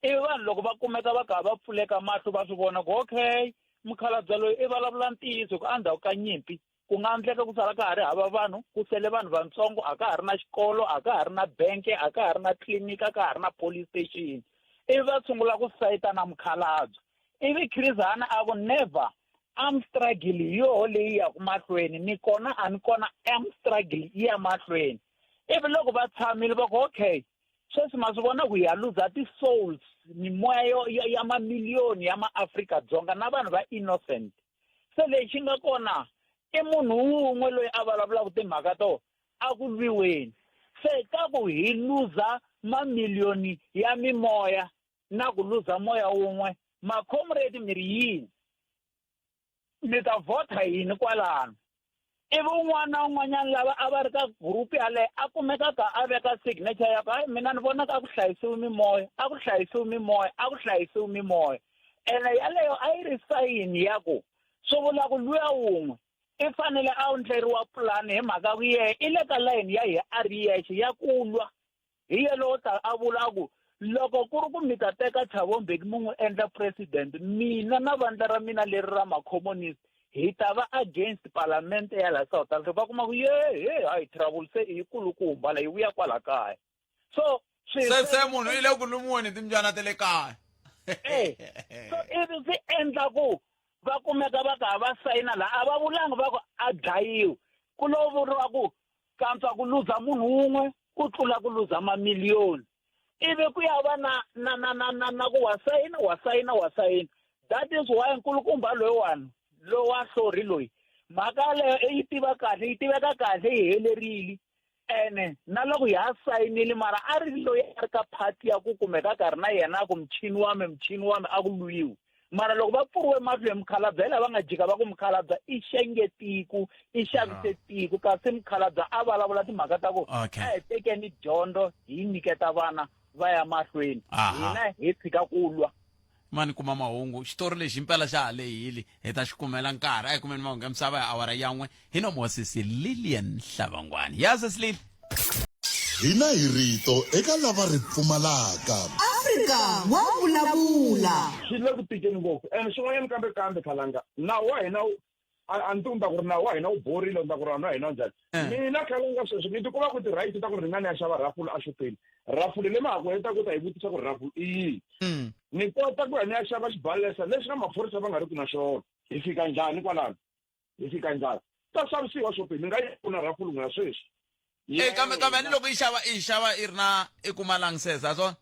ivi vanhu loko va kumeka va ka va pfuleka mahlo va swi vona ku okay Mukhalabye loyi i vulavula ntiyiso ku endzhaku ka nyimpi ku nga endleka ku sala ka ha ri hava vanhu ku sele vanhu vantsongo a ka ha ri na xikolo a ka ha ri na benke a ka ha ri na tliliniki a ka ha ri na police station ivi va sungula ku sayita na Mukhalabye ivi Chris Hani a ku never I'm struggle yo leyi ya ku mahlweni ni kona a ni kona I'm struggle ya mahlweni ivi loko va tshamile va ku okay sweswi ma swi vona ku hi ya luza ti-souls mimoya ya mamiliyoni ya maAfrika-Dzonga na vanhu va innocent se lexi nga kona i munhu wun'we loyi a vulavulaka timhaka to a ku lwiweni se ka ku hi luza mamiliyoni ya mimoya na ku luza moya wun'we macomrade mi ri yini mi ta vhota yini kwalano ivi un'wana na un'wanyana lava a va ri ka group yaleyo a kumekaka a veka signature ya ku hayi mina ni vonaka a ku hlayisiwi mimoya a ku hlayisiwi mimoya a ku hlayisiwi mimoya ene yaleyo a yi ri sayini ya ku swo vula ku luya wun'we i fanele a endleriwa pulani hi mhaka ku yehe i le ka layini ya hi a ri yexe ya kulwa hi ye lowo ta a vula ku loko ku ri ku mi ta teka Thabo Mbeki mi n'wi endla president mina na vandla ra mina leri ra macommunist hi ta va against parliament ya la South Africa va kuma ku hayi trouble se i kulukumba la yi vuya kwala kaya so se munhu i le ku lumiweni timbyana ta le kaya so ivi swi endla ku va kumeka va ka va sayina la a va vulanga va ku a dlayiwe ku lovuriwa ku kantswa ku luza munhu wun'we ku tlula ku luza mamiliyoni ivi ku ya va na ku wa sayina that is why nkulukumba loyiwani lowa hlori loyi mhaka leyo yi tiveka kahle yi helerile ene na loko hi ya sayinile mara a ri loyi a ri ka phati ya ku kumeka ka ri na yena ku mchini wami a ku luyiwe mara loko va pfuriwe mahlo hi Mukhalabye lava nga jika va ku Mukhalabye i xengetiku i xavise tiko kasi Mukhalabye a vulavula timhaka ta ku a hi tekeni dyondzo hi nyiketa vana va ya mahlweni hina hi tshika ku lwa mani kuma mahungu xitori lexi impela xa ha lehile hi ta xi kumela nkarhi a hi kumeni mahungu ya misava ya awara yan'we hi no Mosisi Lillian Hlavangwani ya Sesi hina hi rito eka lava ri pfumalaka Afrika wa vulavula swi le ku tikeni ngopfu and swin'wanyana kambe Khalanga nawu wa hina a ni tiva ku ri nawu wa hina wu borile ni ta ku ri na hina njhani mina Khalanga sweswi ni tikuma ku ti-right ta ku ri ringana ya xava rafula a xopeni rafula le mhaka heta ku ta hi vutisa ku ri rafula i yini ni kota ku ya ni ya xava xibalesa leswi na maphorisa va nga ri ku na xona hi fika njhani kwalano hi fika njhani ta xavisiwa xopeni ni nga yi pfuna rafula n'wina sweswi kambe ni loko i xava i ri na i kuma langsesa swona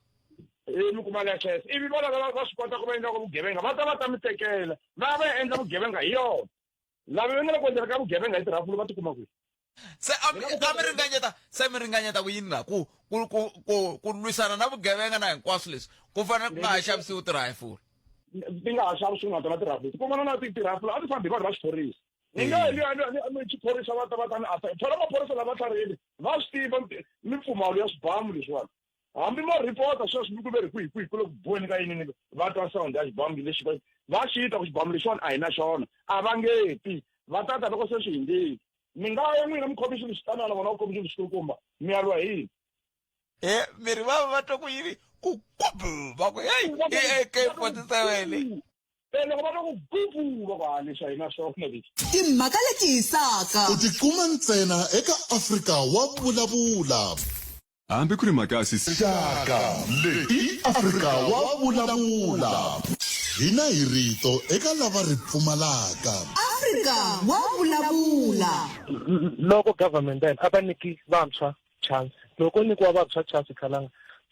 mi kuma langsesa ivi vona va swi kota ku va endla vugevenga va ta mi tekela va va ya endla vugevenga hi yona lava va nga le ku endlela ka vugevenga hi tirafula va tikuma kwihi se mi ringanyeta ku yini la ku lwisana na vugevenga na hinkwaswo leswi ku fanele ku nga ha xavisiwi tirayifula ti nga ha xavisiwi na tona tirafula ti kumana na tirafula a ti fambi vanhu va xiphorisa ni nga ni xiphorisa va ta ni asa thola maphorisa lava tlhariheli va swi tiva mipfumalo ya swibamu leswiwani hambi mo ripota sweswi mi ku ve ri kwihi ku le ku boweni ka yini va twa sound ya xibamu lexi va xi ta ku xibamu lexiwani a hi na xona a va ngeti va tata loko se swi hindzeli mi nga ya n'wina mukhomixini xitanana vona vukhomixini xikulukumba mi ya lwa hi mi ri va twa ku yini ku va ku heyi AK-47 loko va twa ku gubu va ku halisa hi na swona lexi timhaka leti hisaka u tikuma ntsena eka Afrika wa vulavula hambi ku ri mhaka ya xaka leti Afrika wa vulavula hina hi rito eka lava ri pfumalaka Afrika wa vulavula loko government a va nyiki vantshwa chance loko nyikiwa vantshwa chance Khalanga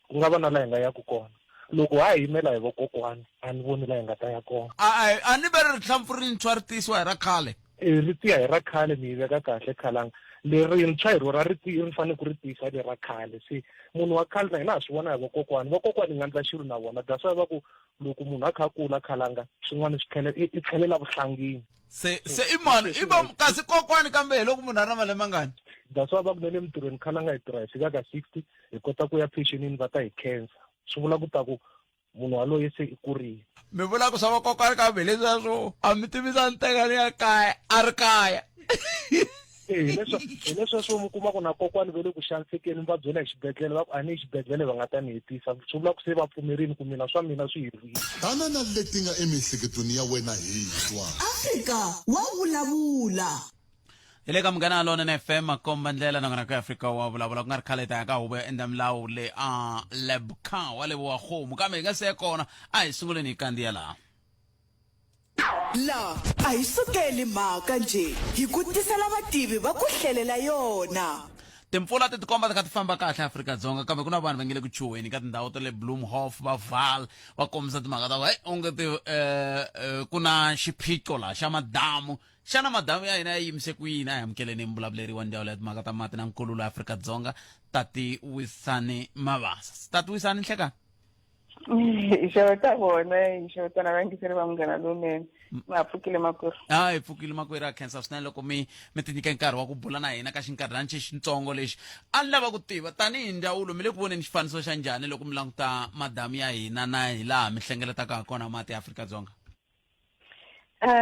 ku nga va na laha hi nga yaku kona loko ha yimela hi vokokwani a ni voni laha hi nga ta ya kona a ni ve ri hlampfu rintshwa ri tisiwa hi ra khale ri tiya hi ra khale mi yi veka kahle Khalanga lerintshwa hi rona ri fanele ku ri tisa le ra khale se munhu wa khale na hina ha swi vona hi vokokwani hi nga endla xilo na vona that's why va ku loko munhu a kha a kula khalanga swin'wana i tlhelela vuhlangini se imani kasi kokwani kambe hi loko munhu a ri na malembe mangani that's why va ku na le mintirhweni khalanga hi tirha hi fika ka 60 hi kota ku ya pensionini va ta hi khensa swi vula ku ta ku munhu waloye se i kurile mi vula ku swa vakokwani kambe leswiya swo a mi tivisa nteka leya kaya a ri kaya hileswa swo mi kuma ku na kokwani ve le ku xanisekeni va byela hi xibedhlele va ku a ni xibedhlele va nga ta ni hetisa swi vula ku se va pfumerini ku mina swa mina swi herile tana na leti nga emiehleketweni ya wena hi twa Afrika wa vulavula. hi le ka munghana lona na FM makomba ndlela na ngana ka Afrika wa vulavula ku nga ri khale ta ka hube endla milawu le lebka wa le wa khomu kambe hi nga se kona a hi sunguleni hi kandiya laha La a hi sukeli mhaka nje hi ku tisela vativi va ku hlelela yona. timpfula ti tikomba ti kha ti famba kahle Afrika-Dzonga kambe ku na vanhu va nge le ku chuhweni ka tindhawu ta le Bloemhof va Vaal va kombisa timhaka ta ku ongeti ku na xiphiqo laha xa madamu xana madamu ya hina ya yimise ku yini a hi amukeleni mbulavuleri wa ndhawu leya timhaka ta mati na nkululo ya Afrika-Dzonga Tati Wisani Mabasa. Tati Wisani nhlekani Ishaweta bona ishaweta na vangiseri va munghana lonene ma pfukile makwerhu hi pfukile makwerhu a khensa swinene loko mi tinyika nkarhi wa ku bula na hina ka xinkarhana xitsongo lexi a ni lava ku tiva tanihi ndzawulo mi le ku voneni xifaniso xa njhani loko mi languta madamu ya hina na hi laha mi hlengeletaka ha kona mati ya Afrika-Dzonga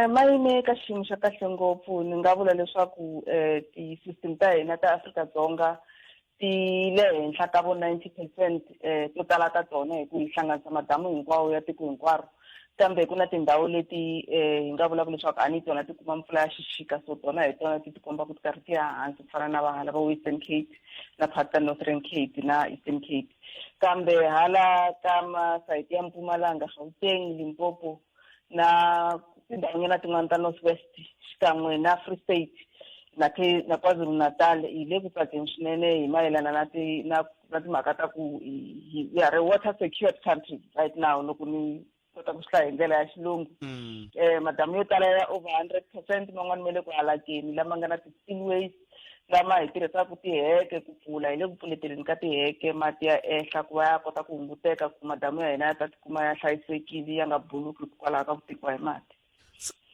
ma yime ka xiyimo xa kahle ngopfu ni nga vula leswaku ti-system ta hina ta Afrika-Dzonga ti le henhla ka vo 90% to tala ta tona hi ku hi hlanganisa madamu hinkwawo ya tiko hinkwaro kambe ku na tindhawu leti hi nga vulaka leswaku a ni tona ti kuma mpfula ya xixika so tona hi tona ti tikomba ku ti karhi ti ya hansi ku fana na hala va Western Cape na part ta Northern Cape na Eastern Cape kambe hala ka masayiti ya Mpumalanga Gauteng Limpopo na tindhawunyana tin'wana ta North West xikan'we na Free State na KwaZulu Natal hi le ku tsakeni swinene hi mayelana na timhaka ta ku we are a water secured country right now loko ni kota ku swi hlaya hi ndlela ya xilungu madamu yo tala ya over 100% man'wani ma le ku halakeni lama nga na ti-spillways lama hi tirhisaka tiheke ku pfula hi le ku pfuleteleni ka tiheke mati ya ehla ku va ya kota ku hunguteka ku madamu ya hina ya ta tikuma ya hlayisekile ya nga buluki hikwalaho ka ku tekiwa hi mati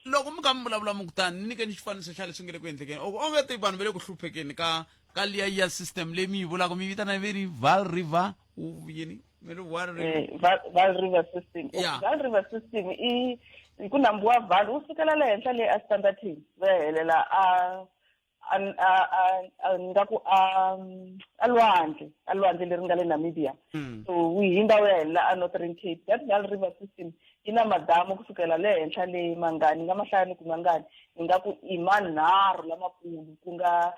loko mi kha mi vulavula mi kutani ni nyikeni xifaniso xa leswi nge le ku endlekeni ongeti vanhu va le ku hluphekeni ka liya ya system leyi mi yi vulaka mi vitana veri Vaal River yini Vaal River system Vaal River system i ku nambu wa Vaal wu sukela le henhla le a Standerton va helela ngaku a lwandle leri nga le Namibia so wu hi ndhawu ya helela a Northern Cape that Vaal River system yi na madamu kusukela le henhla le Mangani nga mahlaya ku Mangani ingaku i manharhu lamakulu ku nga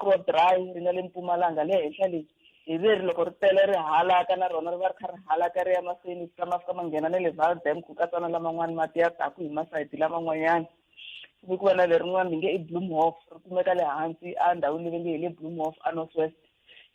Grootdraai ri nga le Mpumalanga le henhla le hi veri loko ri tele ri halaka na rona ri va ri kha ri halaka ri ya mahlweni ma fika ma nghena na le Vaal Dam ku katsana laman'wana mati ya taku hi masayiti laman'wanyana ni ku va na lerin'wana ni nge i Bloemhof ri kumeka le hansi a ndhawini leyi nge hi le Bloemhof a North West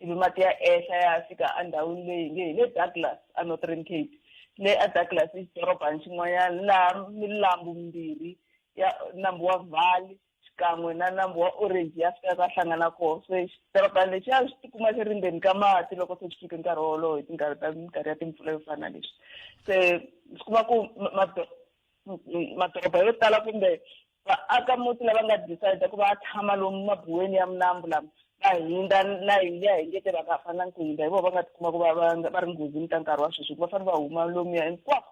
ivi mati ya ehla ya fika a ndhawini leyi nge hi le Douglas a Northern Cape le a Douglas i xidorobana xin'wanyana laha milambu mimbirhi ya nambu wa Vaal xikan'we na nambu wa Orange ya fika ka hlangana koho so xidorobana lexi a xi tikuma xi ri ndzeni ka mati loko se xi fike nkarhi wolowo hi minkarhi ya timpfula yo fana na leswi se swi kuma ku madoroba yo tala kumbe vaaka muti lava nga decide ku va tshama lomu mabuweni ya minambu lama va hindza na ya hingete va nga fanelanga ku hindza hi vona va nga tikuma ku va ri nghozini ka nkarhi wa sweswi va fanele va huma lomuya hinkwako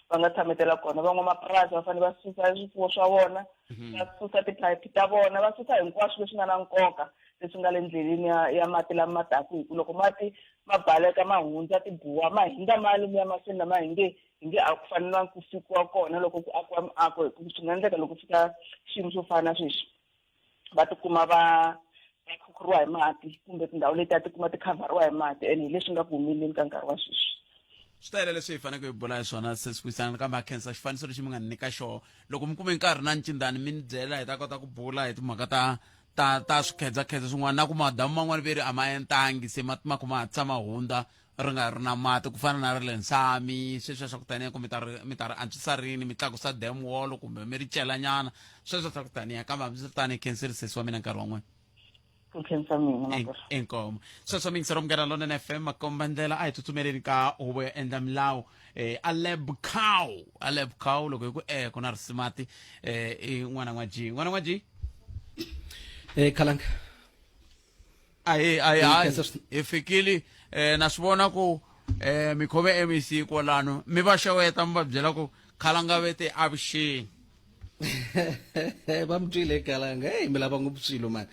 va nga tshametela kona van'wamapurasi va fanele va susa swifuwo swa vona va susa tiphayiphi ta vona va susa hinkwaswo leswi nga na nkoka leswi nga le ndleleni ya mati lama taku hi ku loko mati ma baleka ma hundza tibuwa ma hindza ma lomuya mahlweni lama hi nge a ku fanelanga ku fikiwa kona loko ku akiwa miako hi ku swi nga endleka loko fika xiyimo swo fana na sweswi va tikuma va khukhuriwa hi mati kumbe tindhawu leti a tikuma ti khavhariwa hi mati and hi leswi nga ku humeleli ka nkarhi wa sweswi swi tayile leswi hi faneleke hi bula hi swona se sikuisana kambe a khensa xifaniso lexi mi nga ni nyika xona loko mi kume nkarhi na ncindani mi ni byela hi ta kota ku bula hi timhaka ta swikhedzakhedza swin'wana na ku madamu man'wana veri a ma entangi se mati ma kuma hatsa ma hundza ri nga ri na mati ku fana na ri le Nsami sweswo swa ku taniya ku mi ta ri antswisa rini mi tlakusa dam wall kumbe mi ri celanyana sweswo swa ku taniya kambe hambi swi ri tani khenserisesi wa mina nkarhi wan'wana ku khensa mina makwerhu. Inkomo. So mingisero mngana lona na FM makombandela ay tuthumeleni ka huvo ya endla milawu Aleb Cow loko ku kuna risimati I n'wana n'wa G Khalanga ai ifikili na swivona ku mikhove MEC kwalano mi va xeweta mi va byela ku Khalanga vete avuxeni bamtwile Khalanga hey mi lava ngopfu man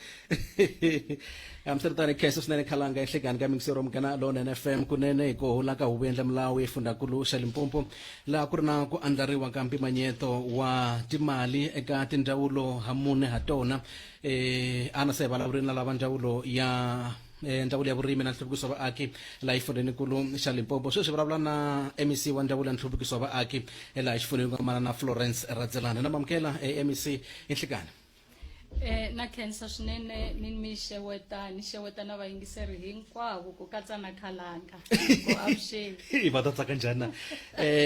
amsirtani khesa swinene Khalanga ehlekani ka mingisero mkana lona na FM kunene ko la ka huvo endla milawu efundakulu xa Limpopo la ku ri na ku andlariwa ka mpimanyeto wa timali eka tindawulo hamune ha tona ana se valavurini na lava ndawulo ya ndawulo ya vurimi na nhluvukiso wa vaaki la xifundenikulu xa Limpopo sweswi vulavula na MEC wa ndawulo ya nhluvukiso wa vaaki la xifundenikulu mana na Florence Radzelana na mamukela MEC ehlekani na khensa swinene ni xeweta na vayingiseri hinkwavo ku katsa na Khalanga ku avuxeni va ta tsaka njhani na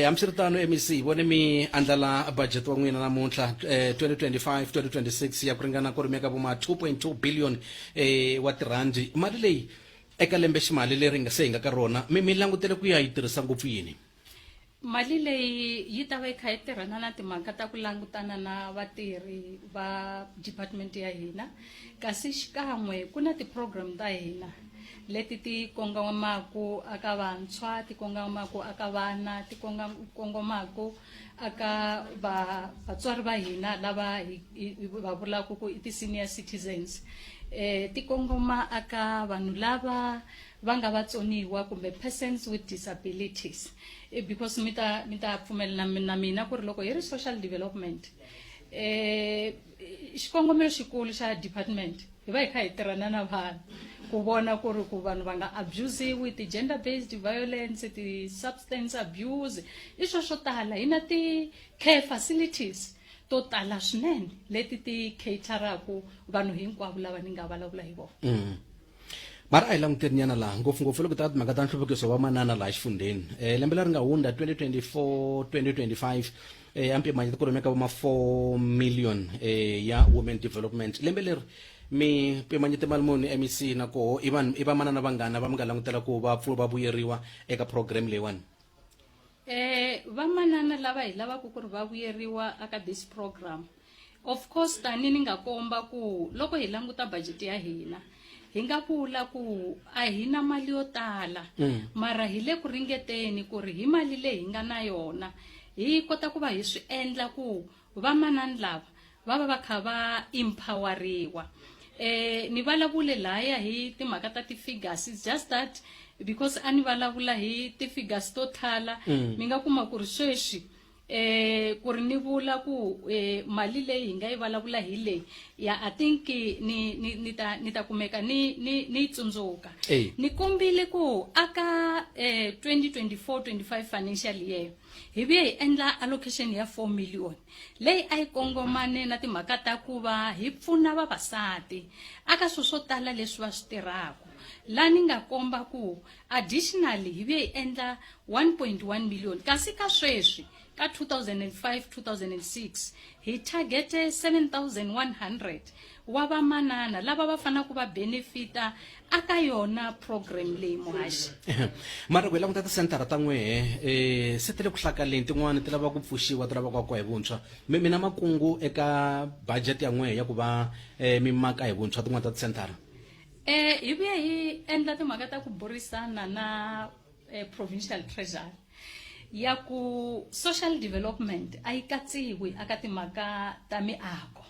hambiswiritano MEC vone mi andlala budget wa n'wina namuntlha 2025-2026 ya ku ringana ku rimeka vuma 2.2 billion wa tirandi mali leyi eka lembe ximali leri nga se hi nga ka rona mi langutele ku ya yi tirhisa ngopfu yini mali leyi yi ta va yi kha yi tirhana na timhaka ta ku langutana na vatirhi va department ya hina kasi xikan'we ku na ti-program ta hina leti ti kongomaka aka vantshwa ti kongomaka aka vana ti kongomaka aka vatswari va hina lava va vulaka ku I ti-senior citizens ti kongoma aka vanhu lava va nga vatsoniwa kumbe persons with disabilities because mi ta pfumelana na mina ku ri loko hi ri social development xikongomelo xikulu xa department hi va hi kha hi tirhana na vanhu ku vona ku ri ku vanhu va nga abusiwi ti-gender based violence ti-substance abuse I swo tala hi na ti-care facilities to tala swinene leti ti cateraka vanhu hinkwavo lava ni nga vulavula hi vona mara a hi languteninyana laha ngopfungopfu loko ta timhaka ta nhluvukiso wa manana laha xifundeni lembe leri nga hundza 2024-2025 ampimanyeto ku rimeka vuma 4 million ya women development lembe leri mi pimanyete mali muni MEC na koho I va manana vangana va mi nga langutela ku va vuyeriwa eka program leyiwani vamanana lava hi lavaka ku ri va vuyeriwa aka this program of course tani ni nga komba ku loko hi languta budget ya hina hi nga vula ku a hina mali yo tala mara hi le ku ringeteni ku ri hi mali leyi hi nga na yona hi kota ku va hi swi endla ku vamanana lava va va kha va empoweriwa ni vulavule laya hi timhaka ta ti-figures it's just that because ani vulavula hi ti-figures to tala mi nga kuma ku ri sweswi ku ri ni vula ku mali leyi hi nga yi vulavula hi leyi ya I think ni ta kumeka ni tsundzuka ni kombile ku aka 2024-25 financial year hi vuye hi endla allocation ya 4 million leyi a yi kongomane na timhaka ta ku va hi pfuna vavasati aka swo tala leswi va swi tirhaka la ni nga komba ku additionally hi vuye hi endla 1.1 million kasi ka sweswi ka 2005-2006 hi targete 7,100 wa vamanana lava va fana ku va benefita aka yona program leyi muhaxi mara ku hi languta tisentara ta n'wehe se tele ku hlakaleni tin'wana ti lava ku pfuxiwa ti lava ku akiwa hi vuntshwa mina makungu eka budget ya n'wehe ya ku va mi maka hi vuntshwa tin'wana ta tisentara hi vuye hi endla timhaka ta ku burisana na provincial treasury ya ku social development a yi katsiwi aka timhaka ta miako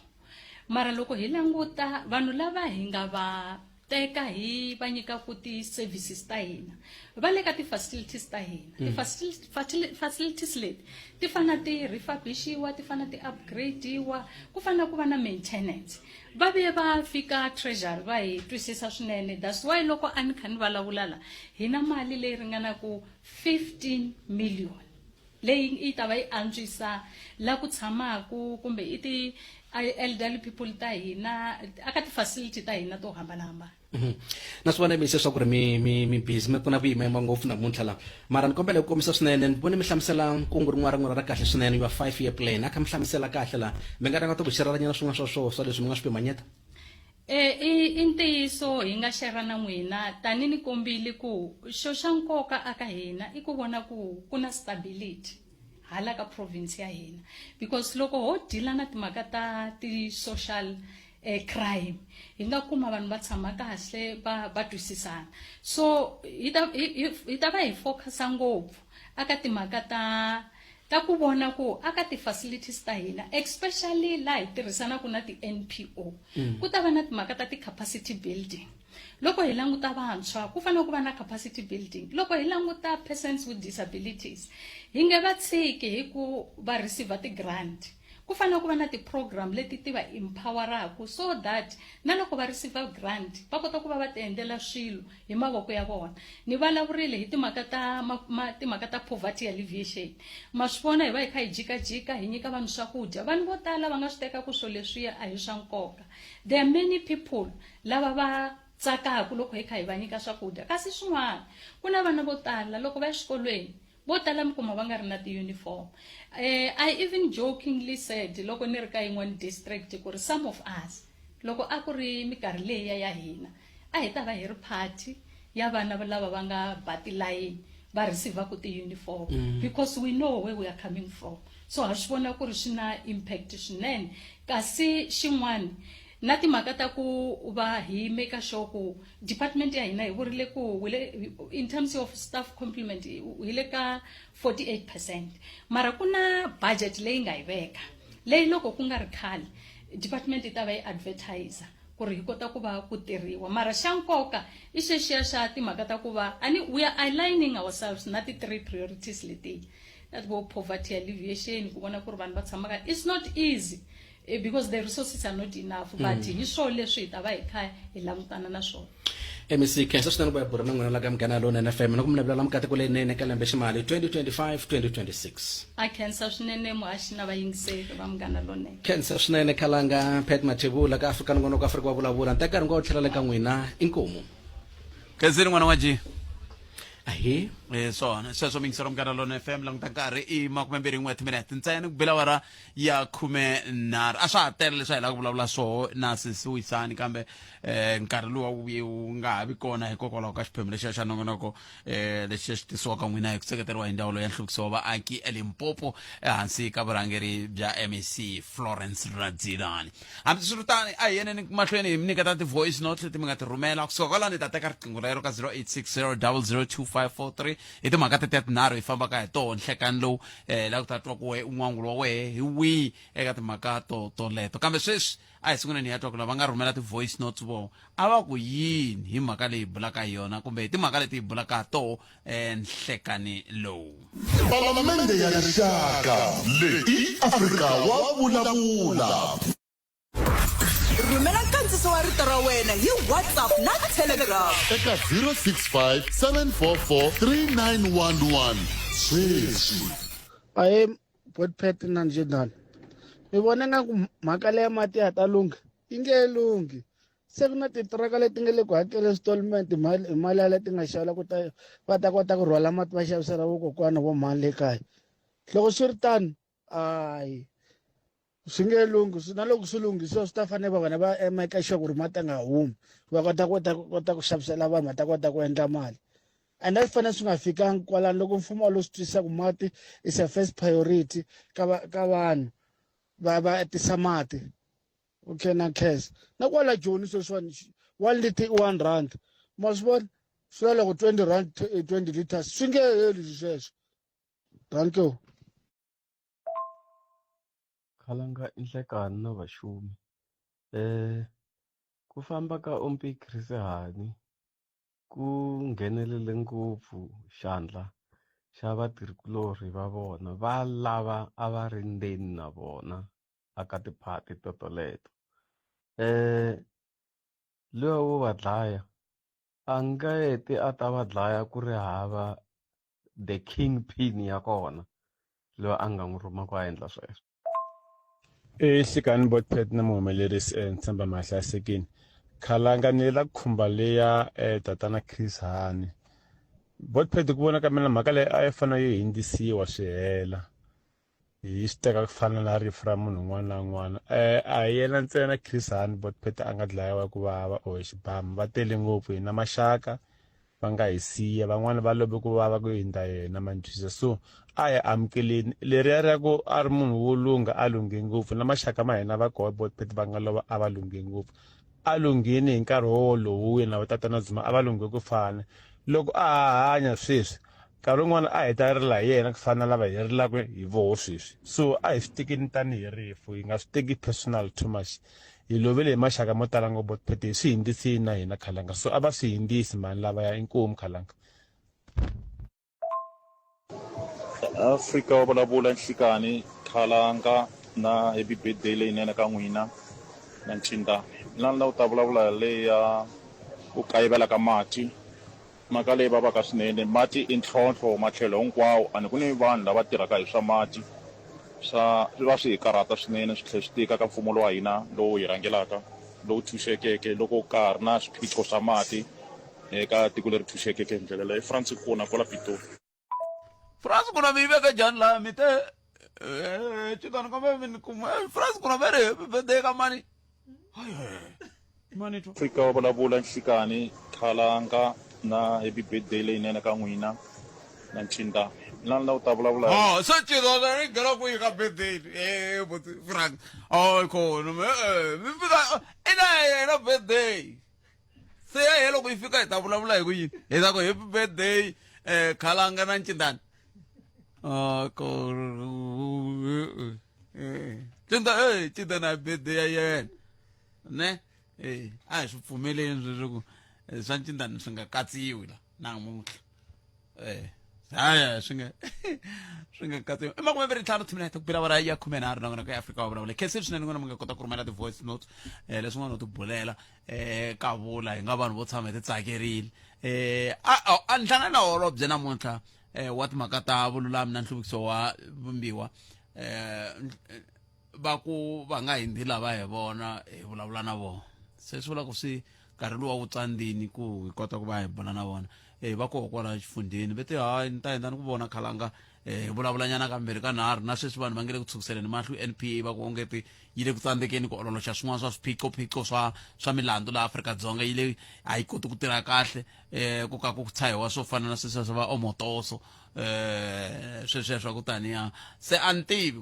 mara loko hi languta vanhu lava hi nga va teka hi va nyika ku ti-services ta hina va le ka ti-facilities ta hina ti-facilities leti ti fana ti refurbish-iwa ti fana ti upgrade-iwa ku fana ku va na maintenance va vuye va fika treasury va hi twisisa swinene that's why loko a ni kha ni vulavula la hi na mali leyi ringanaku 15 million leyi yi ta va yi antswisa la ku tshamaku kumbe I ti elderly people ta hina aka ti-facility ta hina to hambanahambana na swi vona mi swa ku ri mi busy mi ku na vuyimema ngopfu namuntlha la mara ni kombela ku komisa swinene ni vone mi hlamusela nkungu rin'wana ra kahle swinene wa 5-year plan a kha mi hlamusela kahle la mi nga ringata ku xerhelanyana swin'wana swa leswi mi nga swi pimanyeta i ntiyiso hi nga share na n'wina tanini kombile ku xo xa nkoka aka hina i ku vona ku ku na stability hala ka province ya hina because loko ho dila na timhaka ta ti-social crime hi nga kuma vanhu va tshama kahle va twisisana so hi ta va hi focusa ngopfu aka timhaka ta ku vona ku aka ti-facilities ta hina especially laha hi tirhisanaku na ti-NPO ku ta va na timhaka ta ti-capacity building loko hi languta vantshwa ku fanele ku va na capacity building loko hi languta persons with disabilities hi nge va tshiki hi ku va receive ti-grant ku fanele ku va na ti-program leti ti va empoweraku so that na loko va receive grant va kota ku va va ti endlela swilo hi mavoko ya vona ni valavurile hi timhaka ta poverty alleviation ma swi vona hi va hi kha hi jikajika hi nyika vanhu swakudya vanhu vo tala va nga swi teka ku swo leswiya a hi swa nkoka there are many people lava va tsakaku loko hi kha hi va nyika swakudya kasi swin'wana ku na vana vo tala loko va ya xikolweni vo tala mi kuma va nga ri na ti-uniform I even jokingly said loko ni ri ka yin'wana district ku ri some of us loko a ku ri minkarhi leyiya ya hina a hi ta va hi ri party ya vana lava va nga ba tilayini va receive-aku ti-uniform because we know where we are coming from so ha swi vona ku ri swi na impact swinene kasi xin'wana na timhaka ta ku va hi make sure ku department ya hina hi vurile ku in terms of staff complement hi le ka 48% mara ku na budget leyi nga hi veka leyi loko ku nga ri khale department yi ta va yi advertise ku ri hi kota ku va ku tirhiwa mara xa nkoka i xexiya xa timhaka ta ku va we are aligning ourselves na ti-3 priorities leti that vo poverty alleviation ku vona ku ri vanhu va tshamaka it's not easy because the resources are not enough but hi swo leswi hi ta va hi kha hi langutana na swona MEC khensa swinene ku ya bura na n'wina la ka Mugana Lone FM na ku mi navelela mukateko leyinene ka lembe ximali 2025-2026 a khensa swinene muhaxi na vayingiseri va Mugana Lone khensa swinene Khalanga Pat Mathebula ka Afrika Nongonoko Afrika wa vulavula ntekarhi ngo tlhela ka n'wina inkomu khenseni n'wana wa G ahi swona sweswo mingisero Mugana Lone FM languta nkarhi i 21 timinete ntsena ku bela wara ya 13 a swa ha tele leswi hi lava ku vulavula swoho na Sisi Wisani kambe nkarhi lowu wu nga ha vi kona hikokwalaho ka xiphemu lexiya xa nongonoko lexi xi tisiwaka n'wina hi ku seketeriwa hi ndzawulo ya nhluvukiso wa vaaki eLimpopo ehansi ka vurhangeri bya MEC Florence Radzilani hambi swi ri tani a hi yeneni mahlweni hi mi nyiketa ti-voice notes leti mi nga ti rhumela kusuka kwalani hi ta teka riqingho lero ka 0860 002543 hi timhaka tetiya tinharhu hi fambaka hi toho nhlekani lowu la ku ta twa ku un'wangulo wa wehe hi wihi eka timhaka to leto kambe sweswi a hi sunguleni ya twa ku lava nga rhumela ti-voice notes vo a va ku yini hi mhaka leyi hi bulaka hi yona kumbe hi timhaka leti hi bulaka ha toho nhlekani lowu palamende ya rixaka leyi Afrika wa vulavula rhumela nkandziso wa rito ra wena hi WhatsApp na Telegram eka 065 744 3911 sweswi ahe botpet na njendani mi vona nga ku mhaka leya mati ya ta lunga yi nge lungi se ku na titiraka leti nga le ku hakela installment hi mali ya leti nga xavela ku ta va ta kota ku rhwala mati va xavisela vakokwana vo mali le kaya loko swi ri tano ayi swi nge lungi na loko swi lunghisiwa swi ta fanele va vona va make sure ku ri mati nga humi va kota ku xavisela vanhu va ta kota ku endla mali and swi fanele swi nga fikangi kwalano loko mfumo lo swi twisisa ku mati is a first priority ka vanhu va tisa mati okay na cash na kwala Joni sweswiwani 1 litre 1 rand ma swi vona swi ya loko 20 rand 20 liters swi nge heli sweswo thank you Khalanga inhlekani na vaxumi ku famba ka Ompi Chris Hani ku nghenelele ngopfu xandla xa vatirhikulori va vona va lava a va ri ndzeni na vona aka tiphati toleto loyi wo va dlaya a nga heti a ta va dlaya ku ri hava the king pin ya kona loyi a nga n'wi rhuma ku a endla sweswo Hlikani botpet na muhumelerisi Ntshemba Mahlasekini Khalanga ni la khumba leya tatana Chris Hani botpet ku vona ka mina mhaka leyi a yi fanele yi hindzisiwa swi hela hi swi teka ku fana na rifu ra munhu un'wana na un'wana a hi yena ntsena Chris Hani Botphete a nga dlayiwa ku vava or xibhamu va tele ngopfu hi na maxaka va nga hi siya van'wana va love ku vava ku hindza yena manjhisa so a hi amukeleni leriya ra ku a ri munhu wo lungha a lunghe ngopfu na maxaka ma hina va koho Botphete va nga lova a va lunghe ngopfu a lunghini hi nkarhi wolowo yena va tatana Zuma a va lunghe ku fana loko a hanya sweswi nkarhi wun'wana a heta rila hi yena ku fana lava hi rilaka hi voho sweswi so a hi swi tekeni tanihi rifu hi nga swi teki personal too much hi lovele hi maxaka mo tala ngopfu Botphete hi swi hindzisini na hina Khalanga so a va swi hindzisi mani lavaya inkomu Khalanga. Afrika wa vulavula nhlekani Khalanga na happy birthday leyinene ka n'wina na Ncindani na u ta vulavula leya ku kayivela ka mati mhaka leyi vavaka swinene mati i ntlhontlho matlhelo hinkwawo a ni ku ni vanhu lava tirhaka hi swa mati va swi hi karhata swinene swi tlhela swi tika ka mfumo wa hina lowu hi rhangelaka lowu thuxekeke loko ka ha ri na swiphiqo swa mati eka tiko leri thuxekeke hi ndlela leyi Francis Kuna kwala Pitori. Francis Kuna mi veka njhani laha mi te Ncindani kambe mi ni kuma Francis Kuna va ri happy birthday ka mani mani to Afrika wa vulavula nhlekani Khalanga na happy birthday leyinene ka n'wina na Ncindani na u ta vulavula se Ncindani ri nghena kwihi ka birthday Frank khona mi fika i na yena birthday se ya helo ku yi fika hi ta vulavula hi ku yini hi ta ku happy birthday Khalanga na Ncindani Ncindani a birthday ya yena ne a hi swi pfumeleni sweswo ku swa Ncindani swi nga katsiwi la namuntlha haya swi nga katsiwi i 25 timinete ku bela vara ya 13 na vona ka Afrika wa vulavula khesi swinene n'wina mi nga kota ku rhumela ti-voice notes leswin'wana u ti bulela ka vula hi nga vanhu vo tshama hi ti tsakerile a ni hlangana na holobye namuntlha wa timhaka ta vululami na nhluvukiso wa vumbiwa va ku va nga hindi lava hi vona hi vulavula na vona se swi vula ku swi nkarhi luwa wu tsandzini ku hi kota ku va hi bula na vona va koho kwala xifundeni vete hayi ni ta endla ni ku vona Khalanga hi vulavulanyana kambirhi ka nharhu na sweswi vanhu va nge le ku tshukiseleni mahlo NPA va ku ongeti yi le ku tsandzekeni ku ololoxa swin'wana swa swiphiqophiqo swa milandzu laha Afrika-Dzonga yi le a yi koti ku tirha kahle ku ka ku tshahiwa swo fana na sweswo swa va omotoso sweswo ku taniya se a ni tivi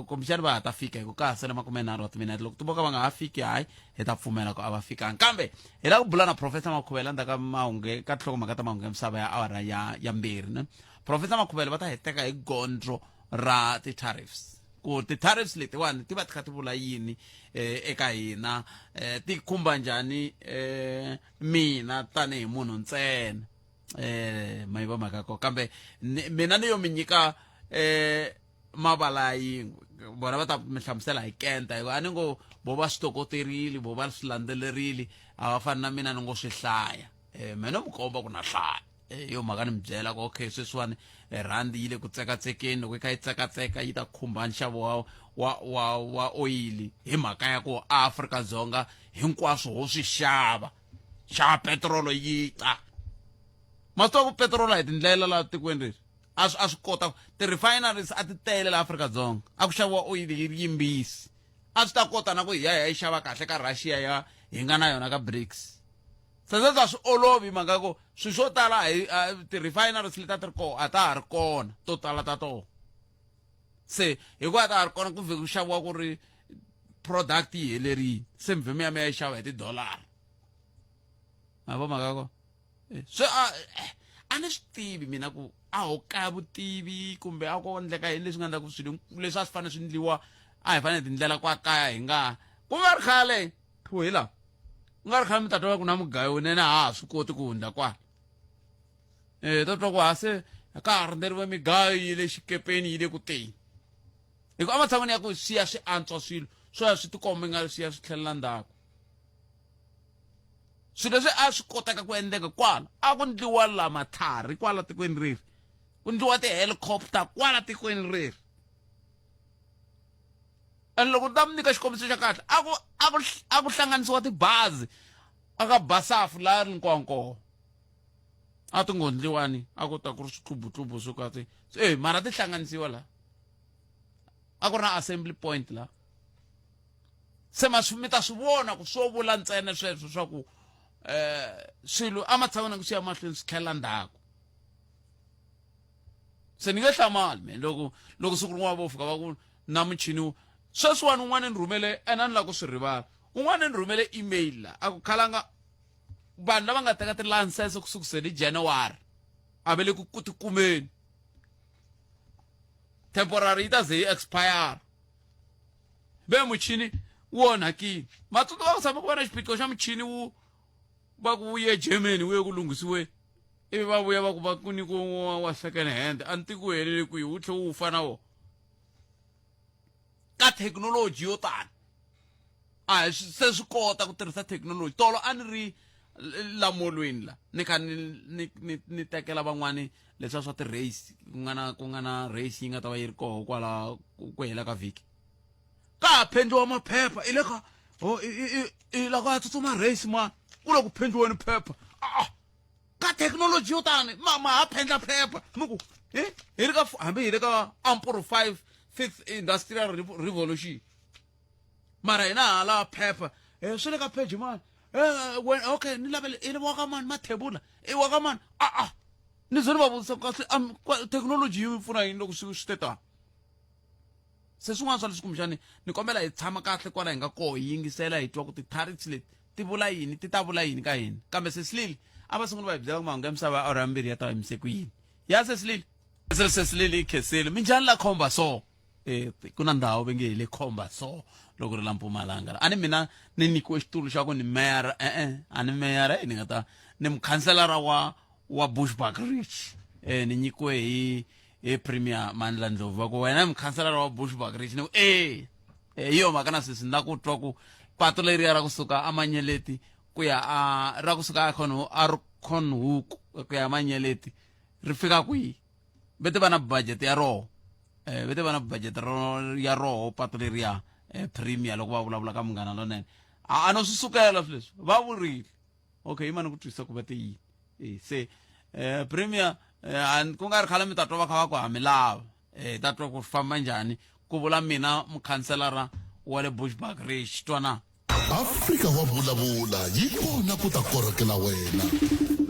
kumbexani va ha ta fika hi ku ka ha sele 30 wa timinete loko ti voka va nga ha fiki hayi hi ta pfumela ku a va fikangi kambe hi la ku bula na Professor Makhuvela ndzhaku ka mahungu ka nhlokomhaka ta mahungu ya misava ya awara ya mbirhi ne Professor Makhuvela va ta hi teka hi gondzo ra ti-tariffs ku ti-tariffs letiwani ti va ti kha ti vula yini eka hina ti khumba njhani mina tanihi munhu ntsena ma yi va mhaka ko kambe mina ni yo mi nyika mavala yin'we vona va ta mi hlamusela hi kenta hikuva a ni ngo vo va swi tokoterile vo va swi landzelerile a va fani na mina ni ngo swi hlaya mina mi komba ku na hlaya yo mhaka ni mi byela ku okay sweswiwani rhandi yi le ku tsekatsekeni loko yi kha yi tsekatseka yi ta khumba nxavo wa oyili hi mhaka ya ku Afrika-Dzonga hinkwaswo ho swi xava petrolo yi ta masitwa ku petrolo hi tindlela laha tikweni leri a swi kota ti-refineries a ti tele laha Afrika-Dzonga a ku xaviwa oyili yi yimbisi a swi ta kota na ku hi ya yi xava kahle ka Russia hi nga na yona ka BRICS sasesa swi olovi mhaka ku swilo swo tala ti-refineries leti a ti ri koho a ta ha ri kona to tala ta toho se hikuva a ta ha ri kona ku vhiki ku xaviwa ku ri product yi helerile se mvhimi ya mi ya yi xava hi $. Ma vo mhaka ko so a ni swi tivi mina ku a ho kaya vutivi kumbe a ko endleka yini leswi nga endla ku swilo leswi a swi fanele swi endliwa a hi fanele tindlela kwa kaya hi nga ku nga ri khale hi laha ku nga ri khale mi ta twa ku na mugayo nene ha swi koti ku hundza kwala ta twa ku hase ka ha rindzeriwe migayo yi le xikepeni yi le ku teni hikuva ematshan'wini ya ku siya swi antswa swilo swo ya swi tikomba nga siya swi tlhelela ndzhaku swilo leswi a swi kotaka ku endleka kwala a ku ndliwa la mathari kwala tikweni reri ku ndliwa ti-helicopter kwala tikweni reri and loko ta mi nyika xikombiso xa kahle a ku hlanganisiwa tibazi aka basafu laha ri nkwankoho a ti ngo ndliwani a ku ta ku ri switlubutlumbu swo ka mara ti hlanganisiwa laha a ku ri na assembly point la se mi ta swi vona ku swo vula ntsena sweswo swa ku swilo a matshavana ku siya mahlweni swi tlhela ndzhaku se ni nge hlamali me loko siku rin'wana vo fika va ku na muchini sweswiwani un'wana ni rhumele ena ni la ku swi rivala un'wana ni rhumele email la a ku khalanga vanhu lava nga teka tilayisense kusukuseni January a ve le ku tikumeni temporary yi ta ze yi expire ve muchini wu onhakile matsotso va ku tshama ku va na xiphiqo xa muchini va ku ye Germany wu ye ku lunghisiweni ivi va vuya va ku nyikiwa wa second hand a ni tiki wu helele kwihi wu tlhe wu fana wo ka thekinoloji yo tani a se swi kota ku tirhisa thekinoloji tolo a ni ri lamolweni la ni kha ni tekela van'wani leswiya swa ti-race ku nga na race yi nga ta va yi ri koho kwala ku hela ka vhiki ka ha phendliwa maphepha i le ka i la ka tsutsuma race mani ku le ku phendliweni phepha ka thekinoloji yo tani ma ha phendla phepha mi ku hi ri ka hambi hi ri ka amporo 5th industrial revolution mara hina hala phepha swi le ka pheji mani okay ni lavele i waka mani mathebula i waka mani ni ze ni va vutisa kahle thekinoloji yi mi pfuna yini loko swi te tani se swin'wana swa leswi kumbexani ni kombela hi tshama kahle kwala hi nga koho hi yingisela hi twa ku ti-tariffs leti ti vula yini ti ta vula yini ka hina kambe Sesilili a va sungula va hi byela ku mahungu ya misava awara yambirhi ya ta va yimise ku yini ya Sesilili Sesilili yi kheseli minjhani la khomba so ku na ndhawu ve nge hi le khomba so loko ri la Mpumalanga a ni mina ni nyikiwe xitulu xa ku ni meyara a ni meyara ni nga ta ni mukhanselara wa Bushbuckridge ni nyikiwe hi Premier Mandla Ndlovu va ku wena mukhanselara wa Bushbuckridge ni ku hi yo mhaka na sweswi ni la ku twa ku patu leriya ra kusuka Amanyeleti ku ya ra kusuka a Conhoek ku ya Amanyeleti ri fika kwihi vete va na budget ya roho vete va na budget ya roho patu leriya Premier loko va vulavula ka Munghana Lonene a no swi sukela sweswi va vurile okay i mani ku twisa ku va te yini se Premier ku nga ri khale mi ta twa va kha va ku hamilava ta twa ku famba njhani ku vula mina mukhanselara wa le Bushbuckridge twana Afrika wa vulavula yi kona ku ta korokela wena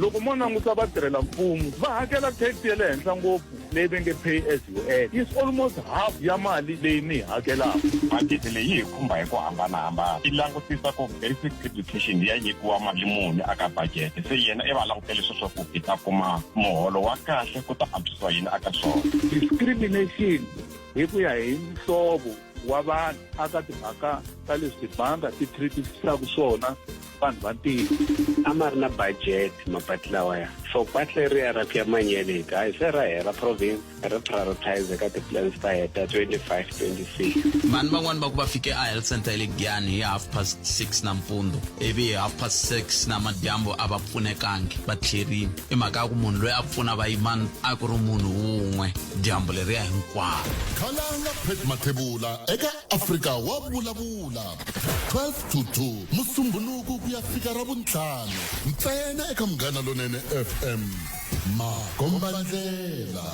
loko mo languta vatirhela mfumo va hakela tax ya le henhla ngopfu leyi ve nge pay as you earn is almost half ya mali leyi ni yi hakelaka budget leyi hi khumba hi ku hambanahambana yi langutisa ku basic education ya nyikiwa mali muni aka budget se yena i va langutele sweswo ku hi ta kuma muholo wa kahle ku ta antswisiwa yini aka swona discrimination hi ku ya hi nhlovo wa vanhu aka timhaka ta leswi tibanga ti treatisaka swona vanhu va tiko a ma ri na budget mapati lawaya for pati leriya ra ku ya Manyeleti hayi se ra hera province ri prioritize ka ti-plans ta heta 25-26 vanhu van'wani va ku va fike a health center ya le Giyani hi 6:30 nampundzu ivi hi 6:30 namadyambu a va pfunekangi va tlherini i mhaka ya ku munhu loyi a pfuna vayimani a ku ri munhu wun'we dyambu leriya hinkwaro khalanga Pet Mathebula eka Afrika wa vulavula 12 to 2 musumbhunuku ku ya fika ra vuntlhanu ntsena eka Munghana Lonene FM makombandlela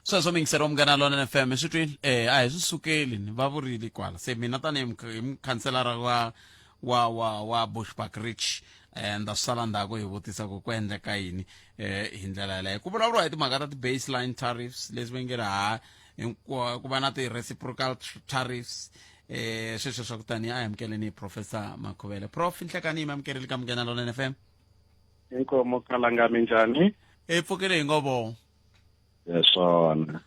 sweswo mingisero Munghana Lonene FM swi twini a hi swi sukeli ni va vurile kwala se mina tanihi mukhanselara wa Bushbuckridge nda sala ndzhaku hi vutisa ku endleka yini hi ndlela yaleyo ku vulavuriwa hi timhaka ta ti-baseline tariffs leswi va nge ri ku va na ti-reciprocal tariffs sweswo swa ku tani a hi amukeleni Professor Makhuvele Prof nhlekani hi mi amukerile ka Munghana Lonene FM inkomo kalanga minjhani pfukile hi ngovo swona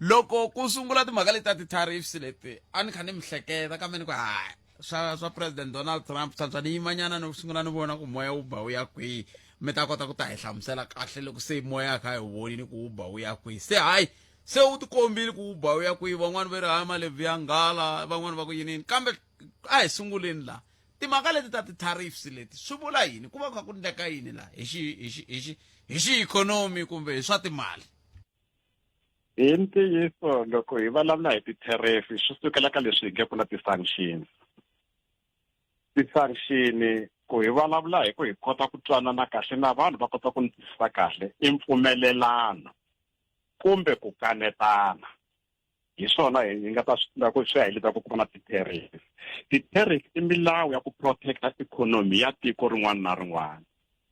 loko ku sungula timhaka leti ta ti-tariffs leti a ni kha ni mihleketa kambe ni ku hayi swa President Donald Trump tsantswa ni yimanyana ni sungula ni vona ku moya wu ba wu ya kwihi mi ta kota ku ta hi hlamusela kahle loko se moya kha hi vonini ku wu ba wu ya kwihi se hayi se u tikombile ku wu ba wu ya kwihi van'wani va ri hayi malebvi ya nghala van'wani va ku yinini kambe a hi sunguleni laha timhaka leti ta ti-tariffs leti swi vula yini ku va kha ku ndleka yini laha hi xiikhonomi kumbe hi swa timali hi ntiyiso loko hi vulavula hi ti-tariff swi sukela ka leswi hi nge ku na ti-sanctions ti-sanction ku hi vulavula hi ku hi kota ku twanana kahle na vanhu va kota ku ntisisa kahle i mpfumelelano kumbe ku kanetana hi swona hi nga ta ku swi heleta ku kuma ti-tariff. Ti-tariff i milawu ya ku protecta ikhonomi ya tiko rin'wana na rin'wana.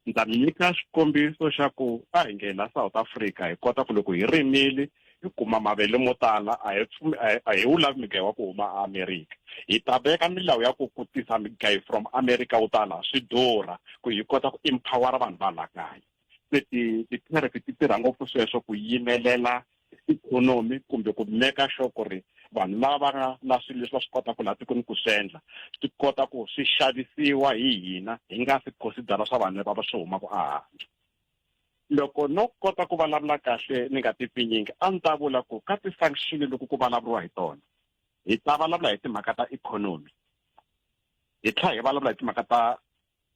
Ni ta mi nyika xikombiso xa ku a hi nghena South Africa hi kota ku loko hi rimile hi kuma mavele mo tala a hi wu lavi migayo wa ku huma America. Hi ta veka milawu ya ku tisa migayo from America wo tala swi durha ku hi kota ku empowera vanhu va la kaya. Se ti-tariff ti tirha ngopfu sweswo ku yimelela ikhonomi kumbe ku make sure ku ri vanhu lava nga na swilo leswi va swi kota ku laha tikweni ku swi swi kota ku swi xavisiwa hi hina hi nga swi considera swa vanhu lava swi humaka ehandle. Loko no kota ku vulavula kahle ni nga tipfinyingi a ni ta vula ku ka ti-sanction loko ku vulavuriwa hi tona hi ta vulavula hi timhaka ta ikhonomi, hi tlhela hi vulavula hi timhaka ta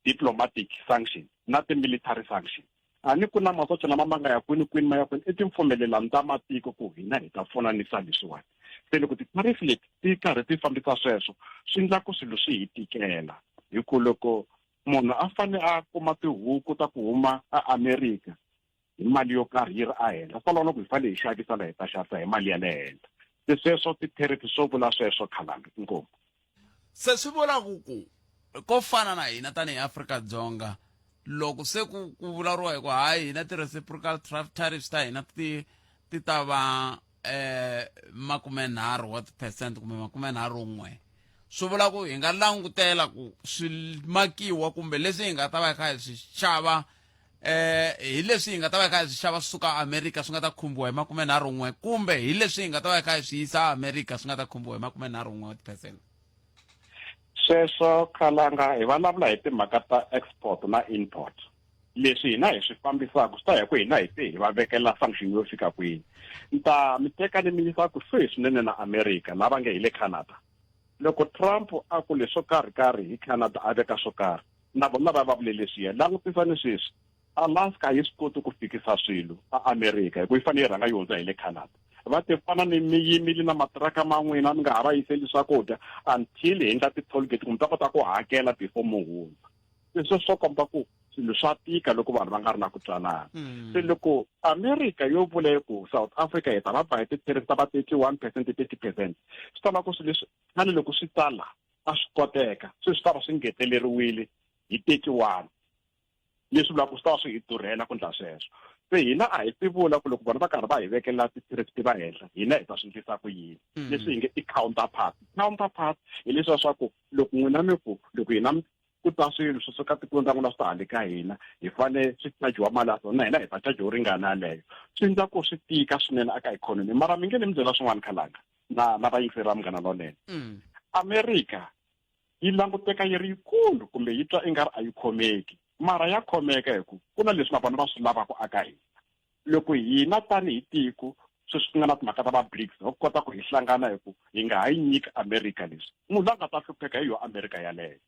diplomatic sanction na ti-military sanction. A ni ku na masocha lama ma nga ya kwini ma ya kwini i timpfumelelano ta matiko ku hina hi ta pfunanisa leswiwani. Se loko ti-tariff leti ti karhi ti fambisa sweswo swi endla ku swilo swi hi tikela. Hi ku loko munhu a fane a kuma tihuku ta ku huma America hi mali yo karhi yi ri ehenhla, swi loko hi fanele hi xavisa laha hi ta xavisa hi mali ya le henhla. Se sweswo ti-tariff swo vula sweswo Khalanga inkomu. Se swi vula ko fana na hina tanihi Afrika-Dzonga loko se ku vulavuriwa hi ku hayi hina ti-reciprocal tariffs ta hina ti ta va 30% kumbe 31, swi vula ku hi nga langutela ku swi makiwa kumbe leswi hi nga ta va hi kha hi swi xava hi leswi hi nga ta va hi kha hi swi xava suka America swi nga ta khumbiwa hi 31, kumbe hi leswi hi nga ta va hi kha hi swi yisa America swi nga ta khumbiwa hi 31%. Sweswo Khalanga hi vulavula hi timhaka ta export na import. Leswi hina hi swi fambisaka swi ta hi ku hina hi va vekela sanction yo fika kwini. Ni ta mi teka ni mi yisa kusuhi swinene na America lava nge hi le Canada. Loko Trump a ku leswo karhi hi Canada a veka swo karhi na vona va vule leswiya langutisa ni sweswi Alaska yi swi koti ku fikisa swilo America hi ku yi fanele yi rhanga yi hundza hi le Canada. Va te fana ni mi yimile na matiraka man'wina mi nga ha va yiseli swakudya until hi endla ti-tollgate ku mi ta kota ku hakela before mu hundza. Leswi swo komba ku swilo swa tika loko vanhu va nga ri na ku twanana. Se loko America yo vula ku South Africa yi ta va ba hi ti-tariff ta va 31%, 30%, swi ta va ku swilo leswi khale loko swi tala a swi koteka swi ta va swi ngeteleriwile hi 31. Leswi vulaka ku swi ta va swi hi durhela ku ndla sweswo. Se hina a hi ti vula ku loko vanhu va karhi va hi vekela ti-tariff ti va henhla hina hi ta swi endlisa ku yini. Leswi hi nge i counterpart hi leswiya swa ku loko n'wina mi ku loko hina ku ta swilo swo ka tikweni ta n'wina swi ta hale ka hina hi fanele swi chajiwa mali ya swona na hina hi ta chajiwa ringana yaleyo. Swi endla ku swi tika swinene aka ikhonomi. Mara mi nge ni mi byela swin'wana Khalanga na vayingiseri va Munghana Lonene. America yi languteka yi ri yikulu kumbe yi twa i nga ri a yi khomeki, mara ya khomeka hi ku na leswi na vona va swi lavaka aka hina. Loko hina tanihi tiko sweswi nga na timhaka ta va BRICS ho kota ku hi hlangana hi ku hi nga ha yi nyika America leswi munhu la nga ta hlupheka hi yo America yaleyo.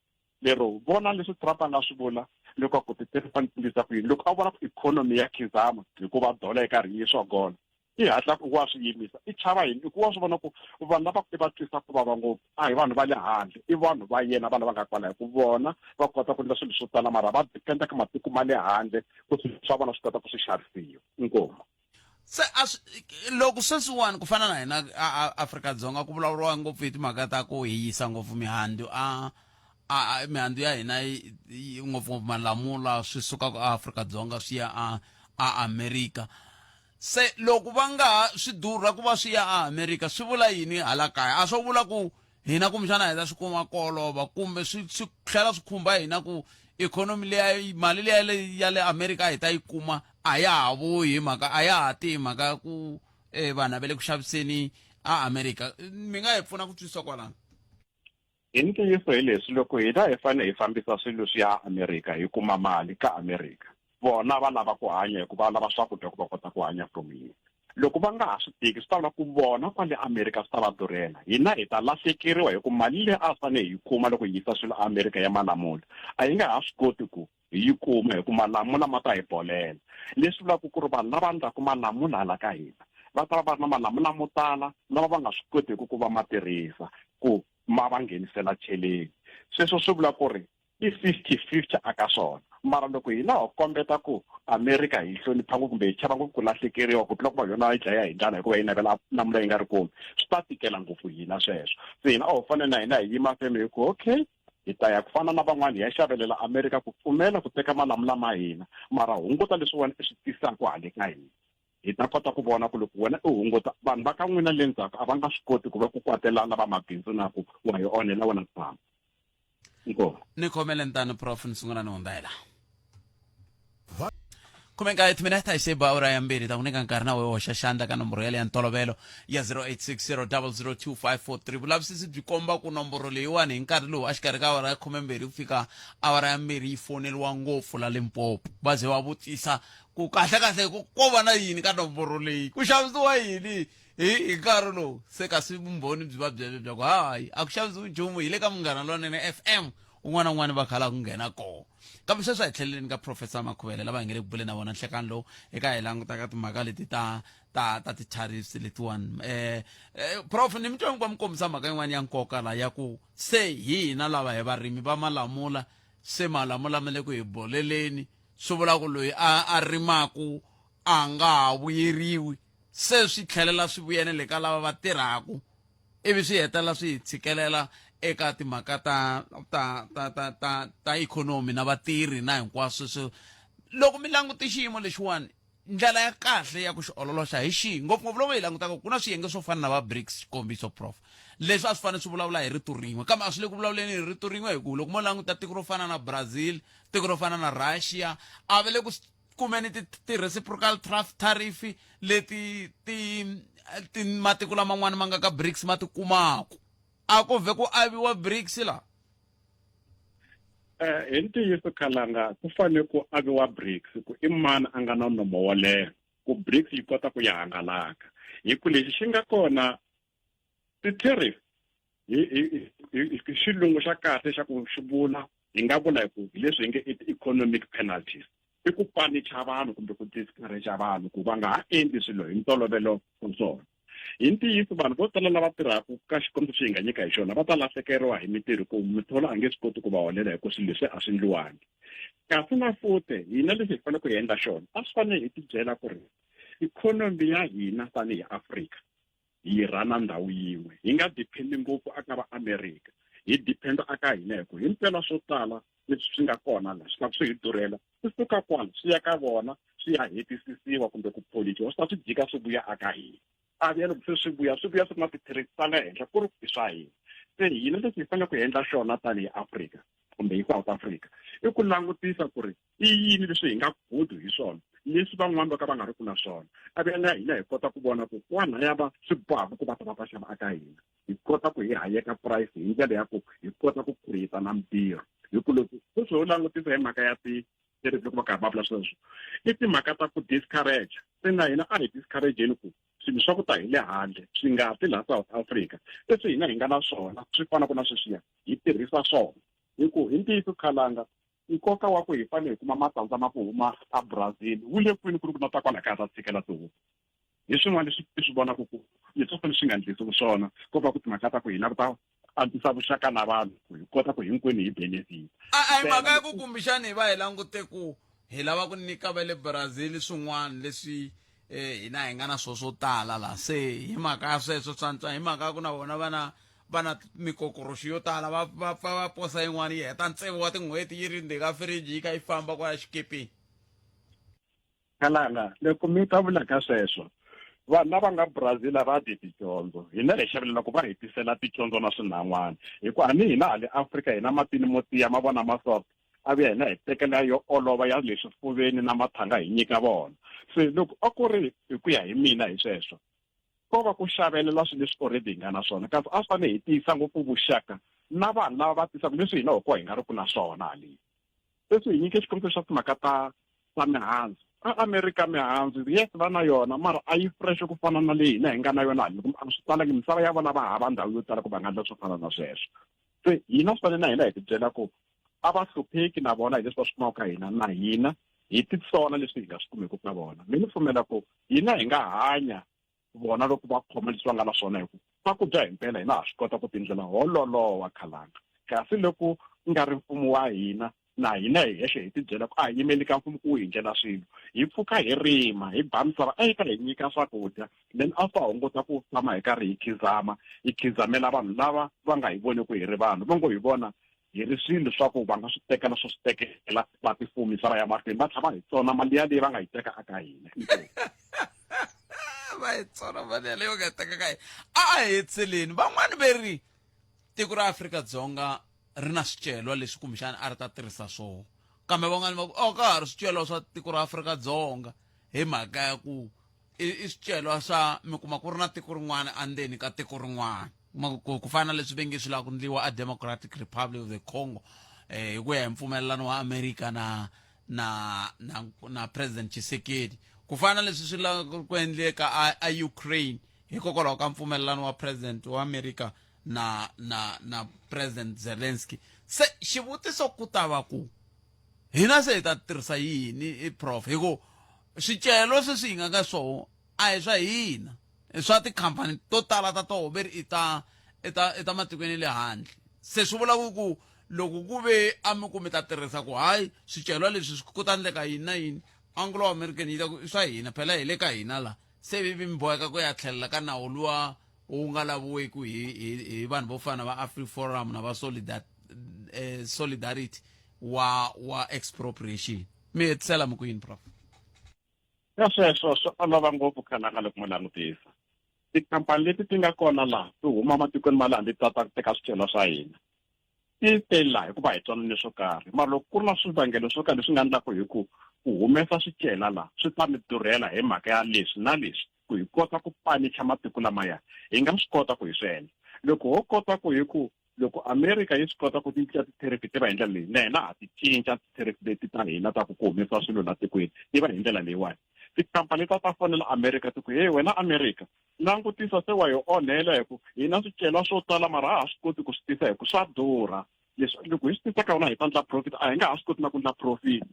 Lero vona leswi Trump a nga swi vula loko ku ti-tariff ti endlisa ku yini. Loko a vona ku ikhonomi ya khizama hikuva dola yi karhi yi swa gola i hatla ku wa swi yimisa i chava yini i ku wa swi vona ku vanhu lava va twisa ku vava ngopfu a hi vanhu va le handle i vanhu va yena vana va nga kwala hi ku vona va kota ku endla swilo swo tala mara va dependa ka matiko ma le handle ku swilo swa vona swi kota ku swi xavisiwa inkomu. Se loko sweswiwani ku fana na hina Afrika-Dzonga ku vulavuriwa ngopfu hi timhaka ta ku hi yisa ngopfu mihandzu mihandzu ya hina ngopfungopfu malamula swi suka ku Afrika-Dzonga swi ya a America. Se loko va nga swi durha ku va swi ya America swi vula yini hala kaya? A swo vula ku hina kumbexana hi ta swi kuma kolova kumbe swi tlhela swi khumba hina ku ikhonomi leya mali leya ya le America hi ta yi kuma a ya ha vuyi mhaka a ya ha tihi mhaka ku vanhu va le ku xaviseni America. Mi nga hi pfuna ku twisisa kwalano? Hi ntiyiso hi leswi loko hina hi fanele hi fambisa swilo swi ya America hi kuma mali ka America vona va lava ku hanya hikuva va lava swakudya ku va kota ku hanya from hina. Loko va nga ha swi tiki swi ta vula ku vona kwale America swi ta va durhela hina hi ta lahlekeriwa hi ku mali leyi a fanele hi kuma loko hi yisa swilo America ya malamula a yi nga ha swi koti ku hi yi kuma hi ku malamula ma ta hi bolela. Leswi vulaka ku ri vanhu lava endlaku malamula hala ka hina va ta va na malamula mo tala lava va nga swi koti ku va ma tirhisa ku ma va nghenisela cheleni. Sweswo swi vula ku ri i 50-50 aka swona mara loko hina ho kombeta ku America hi hlonipha kumbe hi chava ku lahlekeriwa ku tlula ku va yona yi dlaya hi ndlala hikuva yi navela namula yi nga ri kumi swi ta tikela ngopfu hina sweswo se hina a ho fanele na hina hi yima feme hi ku okay hi ta ya ku fana na van'wana hi ya xavelela America ku pfumela ku teka malamula ma hina mara hunguta leswi wena swi tisaka hale ka hina hi ta kota ku vona ku loko wena u hunguta vanhu va ka n'wina le ndzhaku a va nga swi koti ku va ku kwatelana va mabindzu na ku wa hi onhela wena tshama inkomu ni khomele ntano prof ni sungula ni hundza hela kumeka timineta hi seba ura ya mbirhi ta ku nyika nkarhi na wehe hoxa xandla ka nomboro ya le ya ntolovelo ya 0860002543 vulavisisi byi komba ku nomboro leyiwani hi nkarhi lowu a xikarhi ka awara ya 12 ku fika awara ya mbirhi yi foneliwa ngopfu la Limpopo va ze va vutisa ku kahle ko va na yini ka nomboro leyi ku xavisiwa yini hi nkarhi lowu se kasi vumbhoni byi va byele bya ku hayi a ku xavisiwi nchumu hi le ka Munghana Lonene FM un'wana un'wana va khala ku nghena kona kambe sweswi hi tlheleleni ka Professor Makhuvele lava hi nge le ku bule na vona nhlekani lowu eka hi languta ka timhaka leti ta ti-tariffs letiwani prof ni mi twa mi kombisa mhaka yin'wana ya nkoka la ya ku se hina lava hi varimi va malamula se malamula ma le ku hi boleleni swi vula ku loyi a rimaku a nga ha vuyeriwi se swi tlhelela swi vuyene ka lava va tirhaku ivi swi hetelela swi hi tshikelela eka timhaka ta ikhonomi na vatirhi na hinkwaswo sweswo loko mi languti xiyimo lexiwani ndlela ya kahle ya ku xi ololoxa hi xihi ngopfungopfu loko hi langutaka ku na swiyenge swo fana na va BRICS xikombiso prof leswi a swi fanele swi vulavula hi rito rin'we kambe a swi le ku vulavuleni hi rito rin'we hi ku loko mo languta tiko ro fana na Brazil tiko ro fana na Russia a va le ku kumeni ti-reciprocal tariff leti matiko laman'wana ma nga ka BRICS ma ti kumaku a ko ve ku aviwa BRICS la hi ntiyiso Khalanga ku fane ku aviwa BRICS ku i mani a nga na nomo wo leha ku BRICS yi kota ku ya hangalaka hi ku lexi xi nga kona ti-tariff hi xilungu xa kahle xa ku xi vula hi nga vula hi ku hi leswi hi nge economic penalties i ku panicha vanhu kumbe ku discourage vanhu ku va nga ha endli swilo hi ntolovelo swona hi ntiyiso vanhu vo tala lava tirhaka ka xikombiso xi hi nga nyika hi xona va ta lahlekeriwa hi mitirho ku mitholo a nge swi koti ku va holela hi ku swilo leswi a swi endliwangi kasi na fute hina leswi hi fanele ku hi endla xona a swi fanele hi tibyela ku ri ikhonomi ya hina tanihi Afrika hi rhana ndhawu yin'we hi nga dipendi ngopfu aka va America hi dependa aka hina hi ku hi mpela swo tala leswi swi nga kona la swi swi hi durhela swi suka kwala swi ya ka vona swi ya hetisisiwa kumbe ku polichiwa swi ta swi jika swi vuya aka hina a vuyela ku swi vuya swi na ti-tariffs ta le henhla ku ri swa hina se hina leswi hi fanele ku endla xona tanihi Africa kumbe hi South Africa i ku langutisa ku ri i yini leswi hi nga good hi swona leswi van'wana va ka va nga ri ku na swona a vuyela hina hi kota ku vona ku kwana ya va swi bohaka ku va ta va ta xava aka hina hi kota ku hi hayeka price hi ndlela ya ku hi kota ku create na mitirho hi ku loko sweswi ho langutisa hi mhaka ya ti-tariff loko va karhi va vula sweswo i timhaka ta ku discourage se na hina a hi discourageni ku swilo swa ku ta hi le handle swi nga ti laha South Africa leswi hina hi nga na swona swi fanaka na sweswiya hi tirhisa swona hi ku hi ntiyiso Khalanga nkoka wa ku hi fanele hi kuma matandza ma ku huma a Brazil wu le kwini ku ri ku na ta kwala kaya ta tshikela tihuku hi swin'wana leswi i swi vonaka ku leswi fanele swi nga endlisiwi swona ko va ku timhaka ta ku hina ku ta antswisa vuxaka na vanhu ku hi kota ku hinkwenu hi benefit a hi mhaka ya ku kumbexani hi va hi langute ku hi lava ku nyika va le Brazil swin'wana leswi hina hi nga na swo tala la se hi mhaka ya sweswo swantswa hi mhaka ya ku na vona va na mikokoroxi yo tala va posa yin'wana yi heta ntsevu wa tin'hweti yi ri ndzeni ka firiji yi kha yi famba kwala xikepeni Khalanga loko mi ta vula ka sweswo vanhu lava nga Brazil va dyi tidyondzo hina hi xavelela ku va hi tisela tidyondzo na swin'wan'wana hi ku ani hina hale Africa hina matini mo tiya ma vona masoft a vuya hina hi tekela yo olova ya le swifuveni na mathanga hi nyika vona se loko a ku ri hi ku ya hi mina hi sweswo ko va ku xavelela swilo leswi already hi nga na swona kasi a swi fanele hi tiyisa ngopfu vuxaka na vanhu lava va tisaka leswi hina hikuva hi nga ri ku na swona haleni leswi hi nyike xikombiso xa timhaka ta mihandzu America mihandzu yes va na yona mara a yi fresh ku fana na leyi hina hi nga na yona haleni a swi talangi misava ya vona va hava ndhawu yo tala ku va nga endla swo fana na sweswo se hina swi fanele na hina hi tibyela ku a va hlupheki na vona hi leswi va swi kumaka ka hina na hina hi titsona leswi hi nga swi kumeki ka vona mi ni pfumela ku hina hi nga hanya vona loko va khoma leswi va nga na swona hi ku swakudya hi mpela hina ha swi kota ku tindlela hololowa Khalanga kasi loko nga ri mfumo wa hina na hina hi hexe hi tibyela ku a hi yimeli ka mfumo ku hi ndlela swilo hi pfuka hi rima hi ba misava eka hi nyika swakudya then a swi hunguta ku tshama hi karhi hi khizamela vanhu lava va nga hi voni ku hi ri vanhu va ngo hi vona hi ri swilo swa ku va nga swi tekela swo swi tekela va tifumisa va ya mahlweni va tlhava hi tsona mali ya leyi va nga yi teka aka hina va hi tsona mali yaleyo nga teka ka hina a hi tseleni van'wani veri tiko ra Afrika-Dzonga ri na swicelwa leswi kumbexana a ri ta tirhisa swona kambe van'wani va ku ka ha ri swicelwa swa tiko ra Afrika-Dzonga hi mhaka ya ku i swicelwa swa mi kuma ku ri na tiko rin'wana andzeni ka tiko rin'wana ku fana leswi ve nge swi lava ku endliwa a Democratic Republic of the Congo hi ku ya hi mpfumelelano wa America na President Tshisekedi ku fana leswi swi lava ku endleka a Ukraine hikokwalaho ka mpfumelelano wa President wa America na President Zelensky se xivutiso ku ta va ku hina se hi ta tirhisa yini prof hiko swicelo leswi hi nga ka swona a hi swa hina swa tikhampani to tala ta toho veri i ta matikweni le handle se swi vula ku loko ku ve a mi ku mi ta tirhisa ku hayi swicelwa leswi ku ta endleka yini na yini Anglo American yi ta ku swa hina phela hi le ka hina la se vi mi boheka ku ya tlhelela ka nawu luwa wu nga laviweki hi vanhu vo fana va AfriForum na va Solidarity wa expropriation mi hetisela mi ku yini prof ya sweswo swi olova ngopfu khalanga loko mu langutisa tikhampani leti ti nga kona laha ti huma matikweni ma le handle ti ta teka swicelwa swa hina ti tele laha hikuva hi twanane swo karhi mara loko ku ri na swivangelo swo karhi leswi nga endlaka hi ku humesa swicela laha swi ta mi durhela hi mhaka ya leswi na leswi ku hi kota ku panicha matiko lamaya hi nga swi kota ku hi swi endla loko ho kota ku hi ku loko America yi swi kota ku cinca titherifi ti va hi ndlela leyi na hina ha ti cinca titherifi leti ta hina ta ku humesa swilo la tikweni ti va hi ndlela leyiwani tikhampani ta fonela America ti ku hey wena America langutisa se wa hi onhela hi ku hina swicelwa swo tala mara ha swi koti ku swi tisa hi ku swa durha leswi loko hi swi tisa ka wona hi ta ndla profit a hi nga ha swi koti na ku ndla profit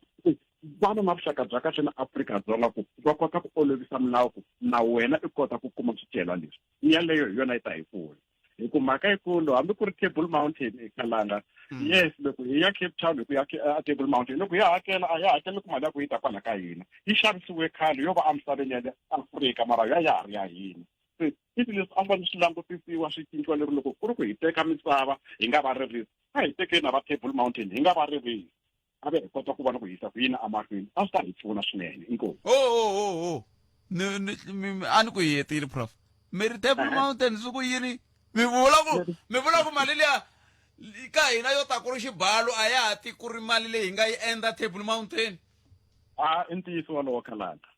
vana na vuxaka bya kahle na Afrika-Dzonga ku va kota ku olovisa milawu ku na wena i kota ku kuma swicelwa leswi yaleyo hi yona yi ta hi pfuna hi ku mhaka yikulu hambi ku ri Table Mountain eKalanga yes loko hi ya Cape Town hi ku ya Table Mountain loko hi hakela a ya hakela ku mali ya ku yi ta kwala ka hina yi xavisiwe khale yo va amisaveni ya le Afrika mara ya ha ri ya hina ivi leswi a fanele swi langutisiwa swi cinciwa leri loko ku ri ku hi teka misava hi nga va ririsi a hi tekeni na va Table Mountain hi nga va ririsi a ve hi kota ku vona ku hisa ku yini amahlweni a swi ta hi pfuna swinene inkosi a ni ku hi hetile prof mi ri Table Mountain swi ku yini mi vula ku mali liya ka hina yo ta ku ri xibalo a ya ha ti ku ri mali leyi hi nga yi endla Table Mountain i ntiyiso walowo Khalanga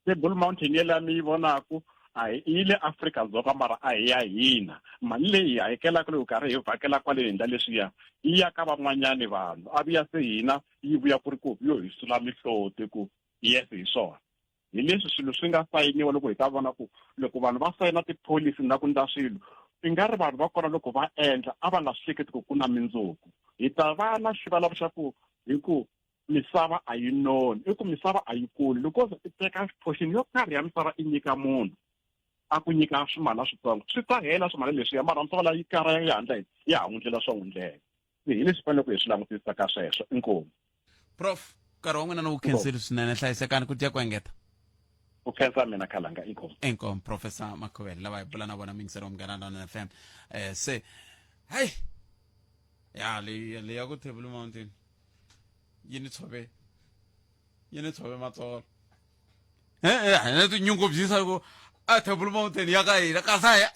Table Mountain yela mi yi vonaku a hi ile Afrika-Dzonga mara a hi ya hina mali leyi hi hakelaka loko karhi hi vhakela kwale hi ndla leswiya yi ya ka van'wanyani vanhu a vuya se hina yi vuya ku ri ku yo hi sula mihloti ku yes hi swona hi leswi swilo swi nga sayiniwa loko hi ta vona ku loko vanhu va sayina tipholisi na ku ndla swilo swi nga ri vanhu va kona loko va endla a va nga hleketi ku na mindzuku hi ta va na xivalavo xa ku hi ku misava a yi noni i ku misava a yi kuli loko i teka portion yo karhi ya misava i nyika munhu a ku nyika swimala switsongo swi ta hela swimala leswiya mara misava la yi karhi ya handla ya hungutlela swo hundlela hi leswi fanele ku hi swi langutisa ka sweswo inkomu prof nkarhi wa n'wina na wu khenseli swinene hlayisekani ku tiya ku engeta u khensa mina Khalanga inkomu professor Makhuvele lava hi bula na vona mingisero Mugana na FM se hey ya le ya ku Table Mountain yini tshove matsolo ne tu nyungubyisa ku a Table Mountain ya ka hina ka saya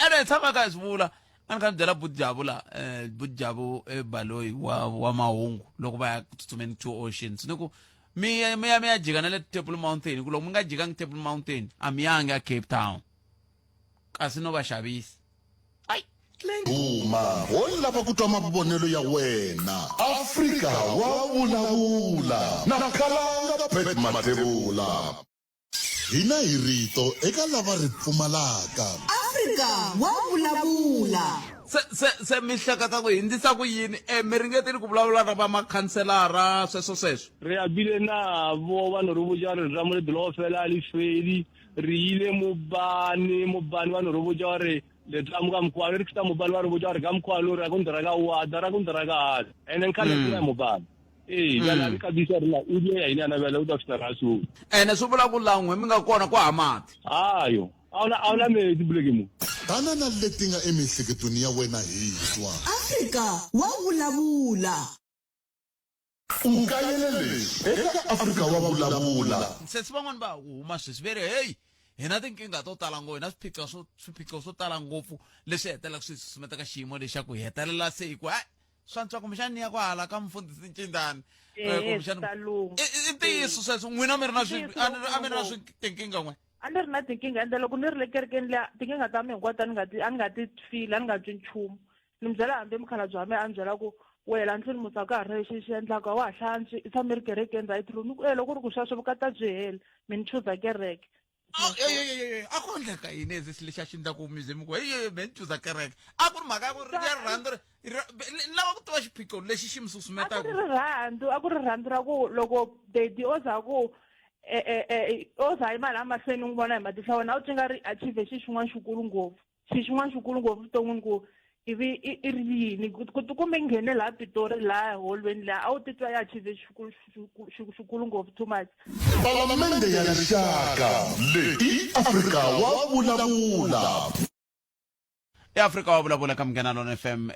ene tshama ka swivula a ni ka byela Budjabu Baloyi wa mahungu loko va ya tsutsumeni Two Oceans ni ku mi ya jika na le Table Mountain ku loko mi nga jikangi Table Mountain a mi yangi ya Cape Town kasi no va xavisi Duma ho lava ku twa mavonelo ya wena Afrika wa vulavula na Khalanga Pet Matebula hina hi rito eka lava ri pfumalaka Afrika wa vulavula se mi hleketa ku hindzisa ku yini mi ringeteni ku vulavula na va makhanselara sweswo re a bile na vo vanhu ro vuja re ramule dilo fela ali feli ri ile mobani vanhu ro vuja re le tla mo mkwalo re tla mo bala ba re botsa re ka mkwalo re ka ndra ka wa dara ka ndra ka ene nka le mo bala bala re ka bisa rena o di ya ina na bala o da fita raso ene so bula kulangwe mi nga kona kwa hamati ayo awula me di buleke mo banana leti nga emihleketweni ya wena hi twa Afrika wa vulavula ukayelele eka Afrika wa vulavula sesi van'wana va huma sweswi ve ri hey hina tinkingha to tala ngopfu hina swiphiqo swo tala ngopfu leswi hetelaka swi susumetaka xiyimo lexi xa ku hetelela se hi ku swa ntswa kumbexani ni ya ku hala ka mfundhisi Ncindani i ntiyiso sweswo n'wina mi ri na a mi ri na tinkingha n'we a ni ri na tinkingha ende loko ni ri le kerekeni liya tinkingha ta mi hinkwato a ni nga ti fili a ni nga twi nchumu ni mi byela hambi mukhalabye wa mina a ni byela ku wena ndzi ni musaka ha ri lexi xi endlaka wa hlantswi i tshame ri kerekeni right through ni ku loko ri ku sweswo vukata byi heli mi ni chuza kereke a ku endleka yini ezi lexi a xi endlaku museum ku hey me ni chuza kereke a ku ri mhaka ya ku ri ya rirhandzu ni lava ku tiva xiphiqo lexi xi mi susumetaka a ku ri rirhandzu ra ku loko dedi o za ku o za hi mali amahlweni n'wi vona hi matihlo wena a wu nga ri achieve xi xin'wana xikulu ngopfu vuton'wini ku ivi i ri yini kumbe nghene laha Pitori laha holweni laha a wu titwa ya achieve xikulu ngopfu too much palamende ya rixaka leyi Afrika wa vulavula eAfrika wa vulavula ka Munghana Lona FM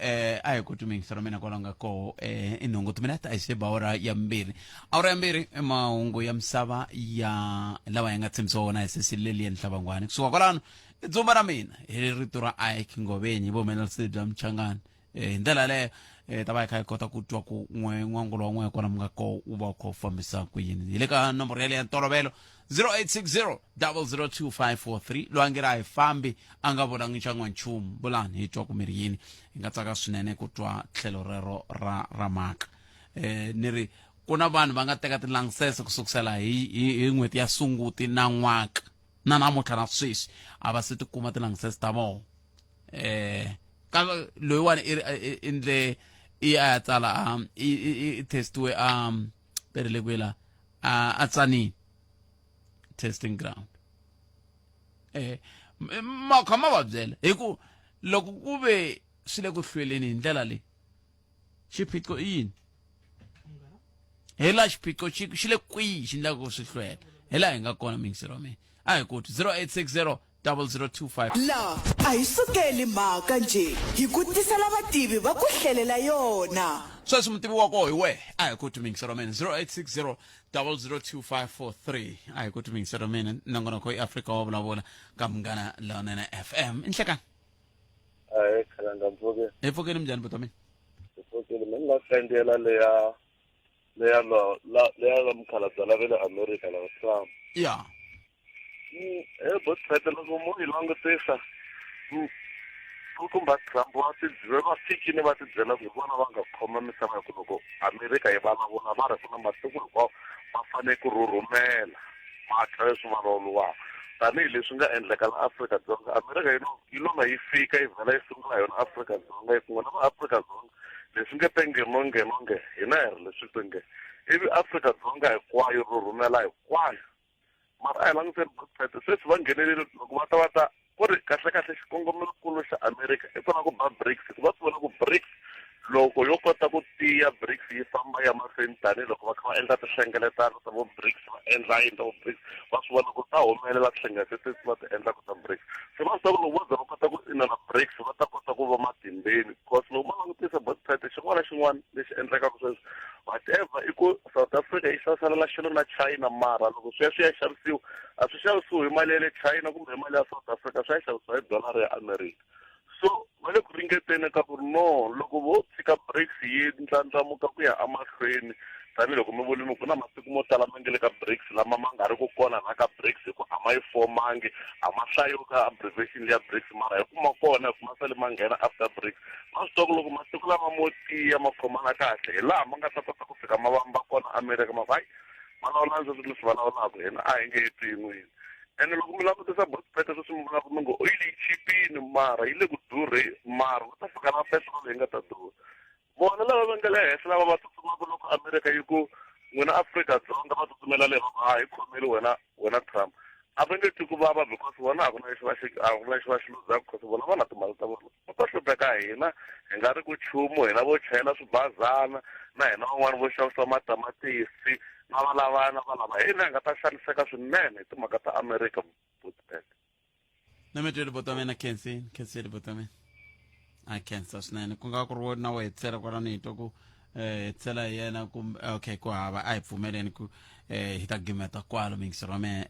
a hi ku tumingiselo mina kwalanga ko i nhungu tumina ta ise awara ya mbirhi mahungu ya misava ya lawa ya nga tshemisa wona hi sesileli Nhlabangwani kusuka kwalano dzumba ra mina hi rito ra Ike Ngobenyi vuhumelerisi bya Mchangani hi ndlela leyo ta va hi kha hi kota ku twa ku n'wangulo wa n'we kona mi nga ko u va u kha u fambisa ku yini hi le ka nomboro ya le ya ntolovelo 0860 002 lo angira hi fambi a nga volangi nxan'wa nchumu vulani hi twa ku mi ri yini hi nga tsaka swinene ku twa tlhelo rero ra mhaka ni ri ku na vanhu va nga teka tilangsese ku sukusela hi n'hweti ya Sunguti na n'waka na namuntlha na sweswi a va se tikuma tilangsese ta vona ka loyiwani i ndle i ya tsala i testiwe perile kwela a tsanini testing ground ma kha ma va byela hi ku loko ku ve swi le ku hlweleni hi ndlela leyi xiphiqo i yini hela xiphiqo xi le kwihi xi endlaka ku swi hlwela hela hi nga kona mingiselo wa mina a hi kuti 0860 0025 la a hi sukeli mhaka nje hi ku tisela vativi va ku hlelela yona sweswi mutivi wa koho hi wehe a hi kuti mingiselo wa mina 0860 002543 a hi kuti mingiselo wa mina nongonoko i Afrika wa vulavula ka Munghana Lona FM inhlekani khalanga mpfuke hi pfukeni minjhani buti wa mina mpfukile mina nga sendela leya la mukhalabye la vele America la Trump ya but phela loko mo hi langutisa kumba Trump wa tibyela va fikini va tibyela ku vona va nga khoma misava ku loko America yi vulavula va ri ku na matiko hinkwawo va fanele ku rhurhumela mhaka leswi vulavuriwa tanihileswi nga endleka la Afrika-Dzonga America yi loma yi fika yi vhela yi sungula yona Afrika-Dzonga yi kun'wana va Afrika-Dzonga leswi nge pengenonge hina hi ri leswi penge ivi Afrika-Dzonga hinkwayo rhurhumela hinkwayo mara a hi langutiseni vukheta sweswi va ngheneleli loko va ta ku ri kahle xikongomelokulu xa America i kona ku ba BRICS ku va swi vona ku BRICS loko yo kota ku tiya BRICS yi famba ya mahlweni tanihiloko va kha va endla tihlengeletano ta vo BRICS va endla yini ta vo BRICS va swi vona ku ta humelela tihlengeletano va ti endlaka ta BRICS se va swi loko vo za va kota ku inana BRICS va ta kota ku va matimbeni because loko ma langutisa vukheta xin'wana na xin'wana lexi endlekaka sweswi whatever i ku South Africa yi xaviselela xilo na China mara loko swi ya xavisiwa a swi xavisiwi hi mali ya le China kumbe hi mali ya South Africa swi ya xavisiwa hi dollar ya America so va le ku ringeteni ka ku ri no loko vo tshika BRICS yi ndlandlamuka ku ya emahlweni tanihiloko mi volini ku na matiko mo tala ma nge le ka BRICS lama ma nga ri ku kona na ka BRICS hi ku a ma yi fomangi a ma hlayiwi ka abbreviation ya BRICS mara hi kuma kona hi kuma sale ma nghena after BRICS ma swi tiva ku loko matiko lama mo tiya ma khomana kahle hi laha ma nga ta kota ku fika ma vamba kona America ma hayi ma lawula ndzi leswi va lawulaka hina a hi nge yi twin'wini ene loko mi langutisa botipeta sweswi mi vulaka mi ngo oil yi chipini mara yi le ku durhi mara ku ta fika na petrol yi nga ta durha vona lava va nga le henhla lava va tsutsumaka loko America yi ku n'wina Afrika-Dzonga va tsutsumela le va hi khomeli wena Trump a va nge twi ku vava because vona a ku na lexi va xi luzaka because vona va na timali ta vona va ta hlupheka hina hi nga ri ku nchumu hina vo chayela swibazana na hina van'wani vo xavisa matamatisi na va lavana va lava hina hi nga ta xaniseka swinene hi timhaka ta America Bootback. Nametele botamena Kensile botamena a Kensa swinene ku nga ku ri na we tsela kwala ni to ku tsela yena ku okay ku hava a hi pfumeleni ku hi ta gimeta kwalo mingisero me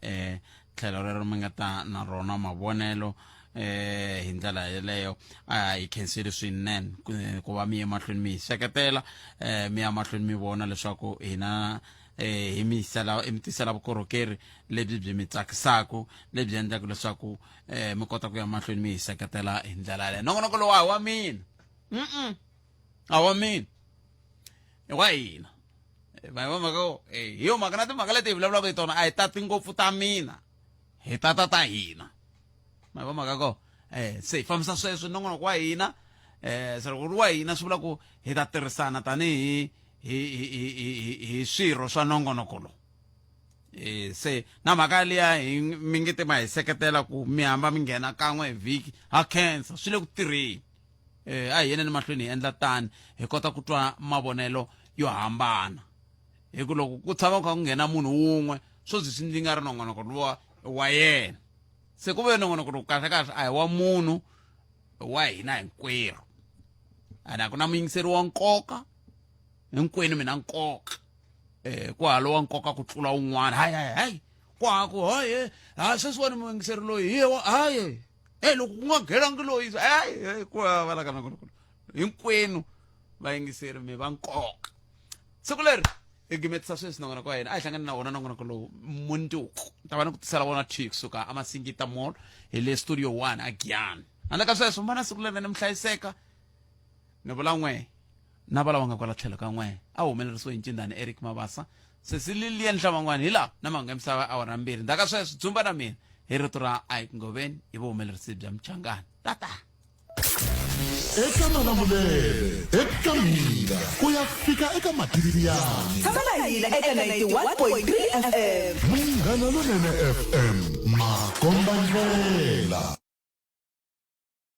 tlhelo rero mi nga ta na rona mavonelo hi ndlela yeleyo a hi khensile swinene ku va mi ye mahlweni mi hi seketela mi ya mahlweni mi vona leswaku hina hi mi tisela vukorhokeri lebyi byi mi tsakisaka lebyi endlaka leswaku mi kota ku ya mahlweni mi hi seketela hi ndlela yaleyo nongonoko lowu a hi wa mina a wa mina i wa hina va mhaka hi yo mhaka na timhaka leti hi vulavulaka hi tona a hi tati ngopfu ta mina hi tata ta hina ma va mhaka ko se hi fambisa sweswo nongonoko wa hina se loko ri wa hina swi vula ku hi ta tirhisana tanihi hi swirho swa nongonoko lowu se na mhaka liya mi nge tima hi seketela ku mi hamba mi nghena kan'we hi vhiki ha khensa swi le ku tirheni a hi yeneni mahlweni hi endla tani hi kota ku twa mavonelo yo hambana hi ku loko ku tshama ku nghena munhu wun'we swo zi ndzi nga ri nongonoko luwa wa yena se ku ve nongonoko lowu kahle kahle a hi wa munhu wa hina hinkwerhu ene a ku na muyingiseri wa nkoka hinkwenu mina nkoka ku halo wa nkoka ku tlula un'wana hayi kwaku hayi sweswiwani muyingiseri loyi hi hayi loko ku nga nghelangi loyi hayi ku hava laka nongonoko hinkwenu vayingiseri mi va nkoka siku leri hi gimetisa sweswi nongonoko wa hina a hi hlangani na wona nongonoko lowu munduku ta va ni ku tisela vona thi kusuka amasingita mall hi le studio 1 a Giyani handle ka sweswo mbana siku leri ni mi hlayiseka ni vula n'we na vala va nga kwala tlhelo ka n'we a humelerisiwe hi Ncindani Eric Mabasa Cecilia Nhlavan'wana hi laha na mahungu ya misava awara ya 2 ndaka sweswo dzumba na mina hi rito ra Ike Ngoveni hi vuhumelerisi bya Mchangani tata eka Malamulele eka mina ku ya fika eka Mativiyani tshama na hina eka 91.3 FM Munghana Lonene FM makomba ndlela.